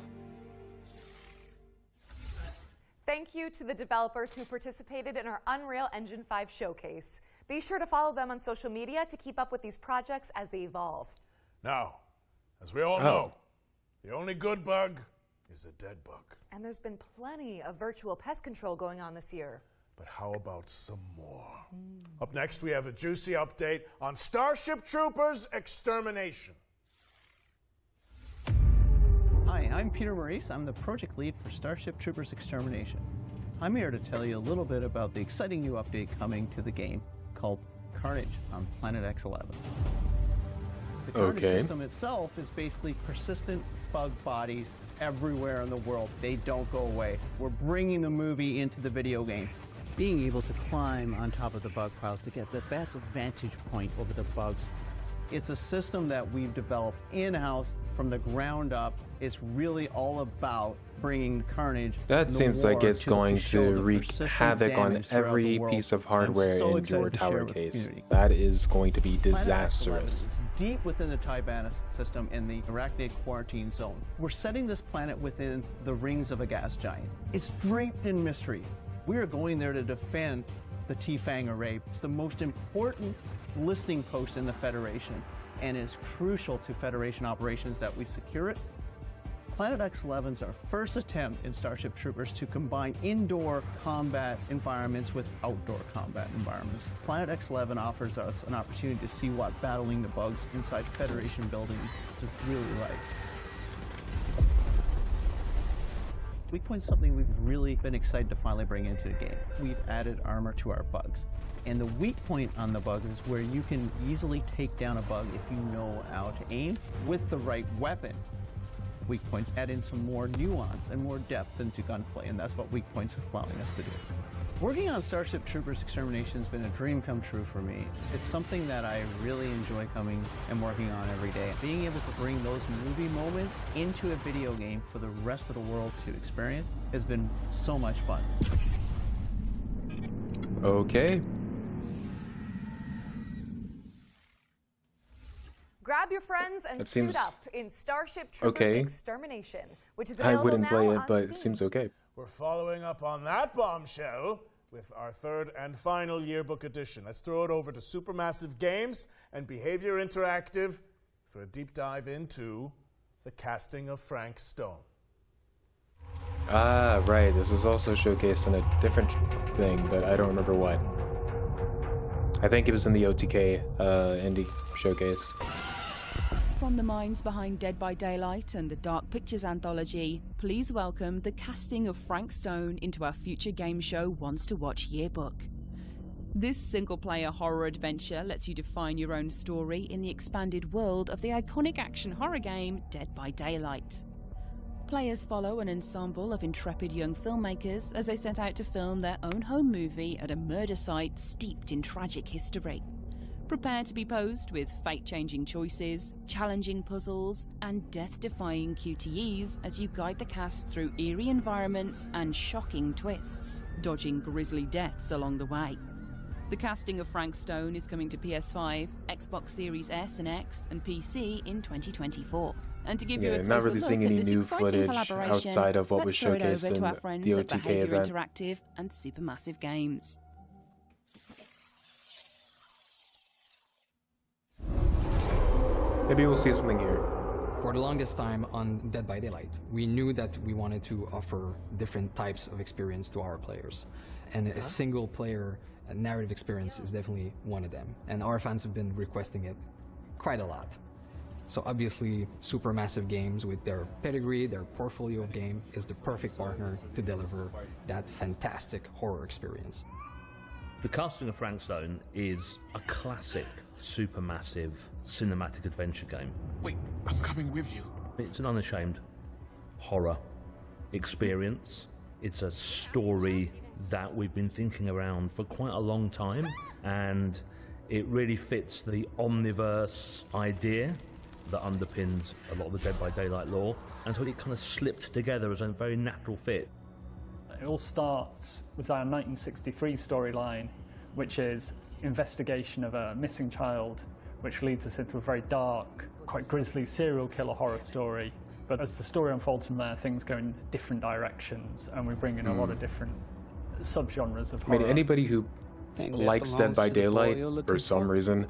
Thank you to the developers who participated in our Unreal Engine 5 showcase. Be sure to follow them on social media to keep up with these projects as they evolve. Now, as we all know, the only good bug is a dead bug. And there's been plenty of virtual pest control going on this year. But how about some more? Up next, we have a juicy update on Starship Troopers Extermination. Hi, I'm Peter Maurice. I'm the project lead for Starship Troopers Extermination. I'm here to tell you a little bit about the exciting new update coming to the game called Carnage on Planet X11. The Carnage system itself is basically persistent bug bodies everywhere in the world. They don't go away. We're bringing the movie into the video game. Being able to climb on top of the bug piles to get the best vantage point over the bugs. It's a system that we've developed in-house from the ground up. It's really all about bringing Carnage. That seems like it's going to wreak havoc on every piece of hardware in your tower case. That is going to be disastrous. It's deep within the Tibanus system in the Arachnid quarantine zone. We're setting this planet within the rings of a gas giant. It's draped in mystery. We are going there to defend the T-Fang array. It's the most important listing post in the Federation, and it's crucial to Federation operations that we secure it. Planet X11 is our first attempt in Starship Troopers to combine indoor combat environments with outdoor combat environments. Planet X11 offers us an opportunity to see what battling the bugs inside Federation buildings is really like. Weak Point's something we've really been excited to finally bring into the game. We've added armor to our bugs. And the weak point on the bug is where you can easily take down a bug if you know how to aim with the right weapon. Weak Points add in some more nuance and more depth into gunplay, and that's what Weak Points is allowing us to do. Working on Starship Troopers Extermination has been a dream come true for me. It's something that I really enjoy coming and working on every day. Being able to bring those movie moments into a video game for the rest of the world to experience has been so much fun. Okay. Grab your friends and suit up in Starship Troopers okay. Extermination, which is available I wouldn't now play it, on but Steam. it seems okay. We're following up on that bombshell with our third and final yearbook edition. Let's throw it over to Supermassive Games and Behavior Interactive for a deep dive into the casting of Frank Stone. Ah, right. This was also showcased in a different thing, but I don't remember what. I think it was in the OTK indie showcase. From the minds behind Dead by Daylight and the Dark Pictures anthology, please welcome the casting of Frank Stone into our future game show Wants to Watch yearbook. This single-player horror adventure lets you define your own story in the expanded world of the iconic action horror game Dead by Daylight. Players follow an ensemble of intrepid young filmmakers as they set out to film their own home movie at a murder site steeped in tragic history. Prepare to be posed with fate-changing choices, challenging puzzles, and death-defying QTEs as you guide the cast through eerie environments and shocking twists, dodging grisly deaths along the way. The casting of Frank Stone is coming to PS5, Xbox Series S and X, and PC in 2024. And to give you a not closer really look seeing at any this new exciting footage collaboration, outside of what was let's throw it showcased over in to our friends the at OTK Behavior event. Interactive and Supermassive Games. Maybe we'll see something here. For the longest time on Dead by Daylight, we knew that we wanted to offer different types of experience to our players. And a single player narrative experience is definitely one of them. And our fans have been requesting it quite a lot. So obviously, Supermassive Games, with their pedigree, their portfolio of game, is the perfect partner to deliver that fantastic horror experience. The casting of Frank Stone is a classic Supermassive cinematic adventure game. Wait, I'm coming with you. It's an unashamed horror experience. It's a story that we've been thinking around for quite a long time, and it really fits the omniverse idea that underpins a lot of the Dead by Daylight lore, and so it kind of slipped together as a very natural fit. It all starts with our 1963 storyline, which is investigation of a missing child, which leads us into a very dark, quite grisly serial killer horror story. But as the story unfolds from there, things go in different directions, and we bring in a lot of different subgenres of horror. I mean, anybody who likes Dead by Daylight for some reason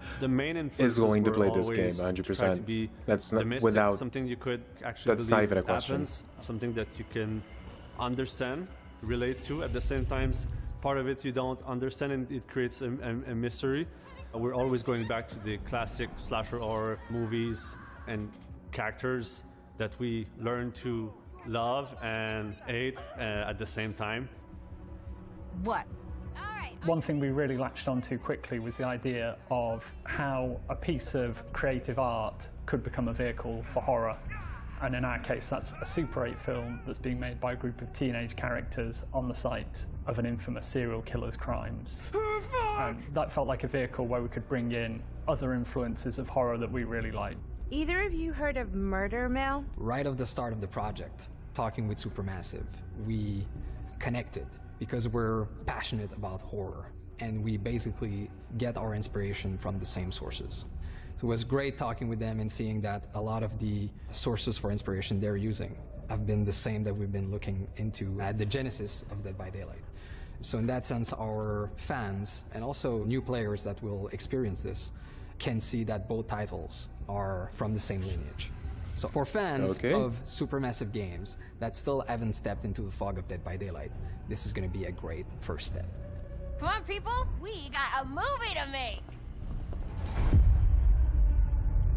is going to play this game 100%. That's not without something you could actually that's not even a question. happens, something that you can understand, relate to. At the same time, part of it you don't understand, and it creates a mystery. We're always going back to the classic slasher horror movies and characters that we learn to love and hate at the same time. What? One thing we really latched onto quickly was the idea of how a piece of creative art could become a vehicle for horror. And in our case, that's a Super 8 film that's being made by a group of teenage characters on the site of an infamous serial killer's crimes. And that felt like a vehicle where we could bring in other influences of horror that we really like. Either of you heard of Murder Mill? Right at the start of the project, talking with Supermassive, we connected because we're passionate about horror, and we basically get our inspiration from the same sources. So it was great talking with them and seeing that a lot of the sources for inspiration they're using have been the same that we've been looking into at the genesis of Dead by Daylight. So in that sense, our fans and also new players that will experience this can see that both titles are from the same lineage. So for fans of Supermassive games that still haven't stepped into the fog of Dead by Daylight, this is going to be a great first step. Come on, people, we got a movie to make.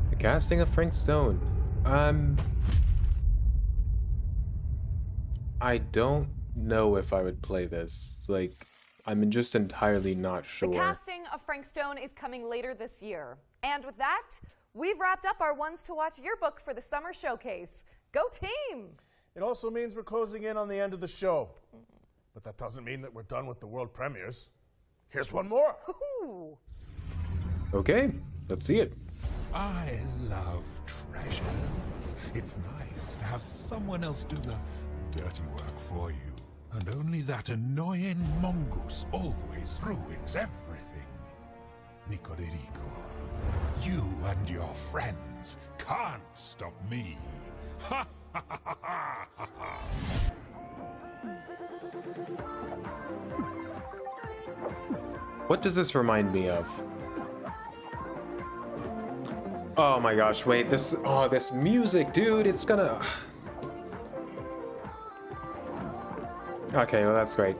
The casting of Frank Stone. I don't know if I would play this. Like, I'm just entirely not sure. The casting of Frank Stone is coming later this year. And with that, we've wrapped up our Ones to Watch yearbook for the summer showcase. Go team! It also means we're closing in on the end of the show. But that doesn't mean that we're done with the world premieres. Here's one more. Ooh. Okay, let's see it. I love treasures. It's nice to have someone else do the dirty work for you. And only that annoying mongoose always ruins everything. Nico de Rico, you and your friends can't stop me. Ha ha ha ha ha ha! What does this remind me of? Oh my gosh, wait, this music, dude, it's gonna... Okay, well that's great.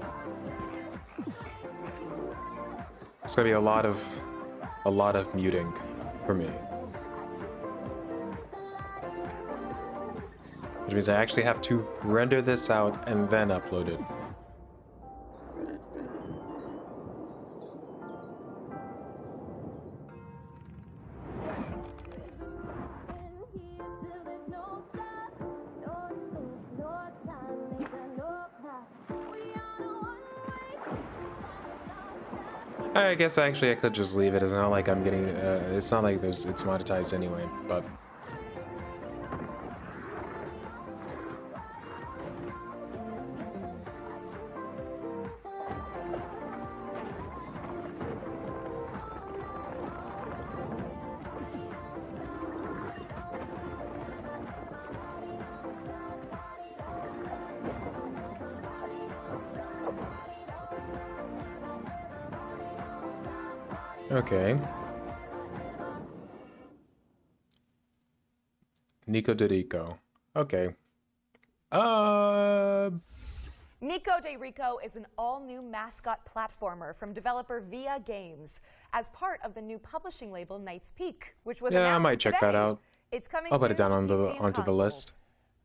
It's gonna be a lot of muting for me. Which means I actually have to render this out and then upload it. I guess actually I could just leave it. It's not like I'm getting, it's not like it's monetized anyway, but. Okay. Nico de Rico. Okay. Nico de Rico is an all-new mascot platformer from developer Via Games as part of the new publishing label Knight's Peak, which was announced I might check that out. It's coming I'll put it down soon on to the PC and onto the consoles. list.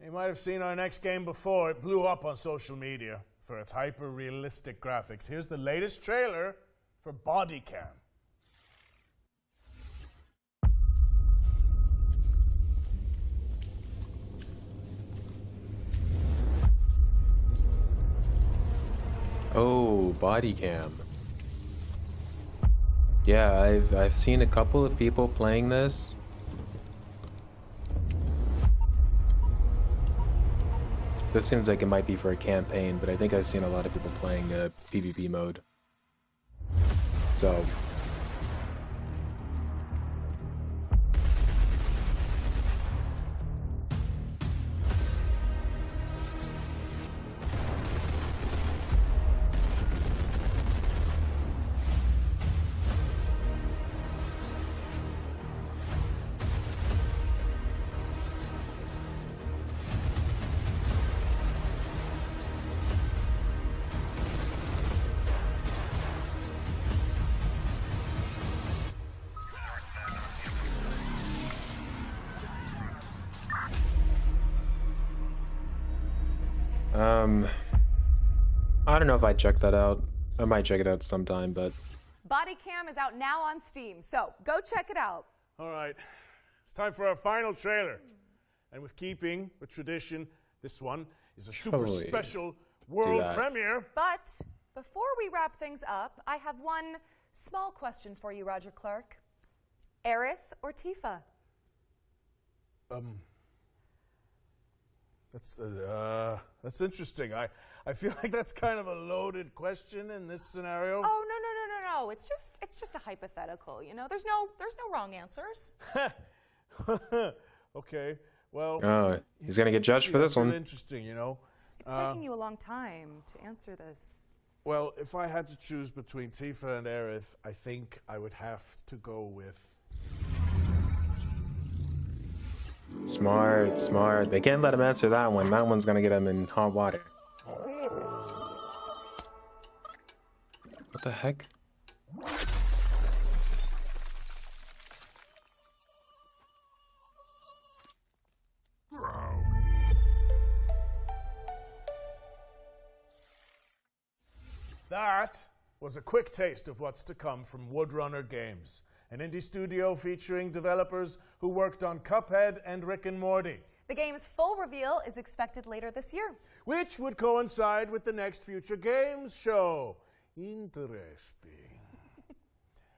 You might have seen our next game before. It blew up on social media for its hyper-realistic graphics. Here's the latest trailer for Body Cam. Oh, body cam. Yeah, I've seen a couple of people playing this. This seems like it might be for a campaign, but I think I've seen a lot of people playing PvP mode. So I don't know if I'd check that out. I might check it out sometime, but Body Cam is out now on Steam, so go check it out. All right, it's time for our final trailer. And with keeping with tradition, this one is a super Totally special world that. premiere. But before we wrap things up, I have one small question for you, Roger Clark. Aerith or Tifa? That's interesting. I feel like that's kind of a loaded question in this scenario. Oh, no. It's just a hypothetical, you know? There's no wrong answers. Okay, well. oh, he's gonna get judged for this that's really one. interesting, you know. It's taking you a long time to answer this. Well, if I had to choose between Tifa and Aerith, I think I would have to go with. Smart, smart. They can't let him answer that one. That one's gonna get him in hot water. What the heck? That was a quick taste of what's to come from Woodrunner Games, an indie studio featuring developers who worked on Cuphead and Rick and Morty. The game's full reveal is expected later this year. Which would coincide with the next Future Games show. Interesting.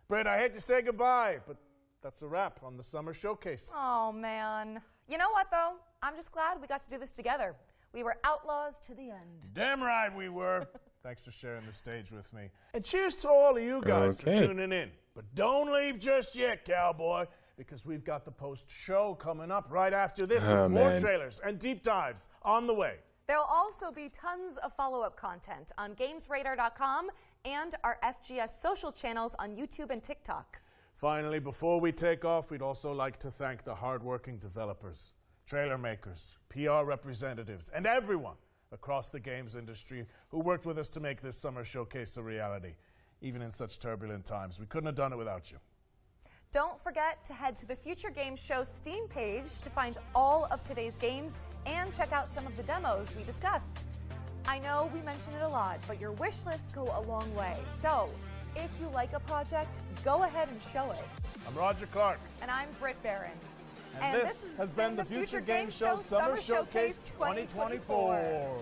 Brett, I hate to say goodbye, but that's a wrap on the Summer Showcase. Oh, man. You know what, though? I'm just glad we got to do this together. We were outlaws to the end. Damn right we were. Thanks for sharing the stage with me. And cheers to all of you guys for tuning in. But don't leave just yet, cowboy, because we've got the post-show coming up right after this with more trailers and deep dives on the way. There'll also be tons of follow-up content on GamesRadar.com and our FGS social channels on YouTube and TikTok. Finally, before we take off, we'd also like to thank the hardworking developers, trailer makers, PR representatives, and everyone across the games industry who worked with us to make this summer showcase a reality. Even in such turbulent times, we couldn't have done it without you. Don't forget to head to the Future Games Show Steam page to find all of today's games and check out some of the demos we discussed. I know we mention it a lot, but your wish lists go a long way. So, if you like a project, go ahead and show it. I'm Roger Clark. And I'm Britt Barron. And this has been the Future Games Show Summer Showcase 2024.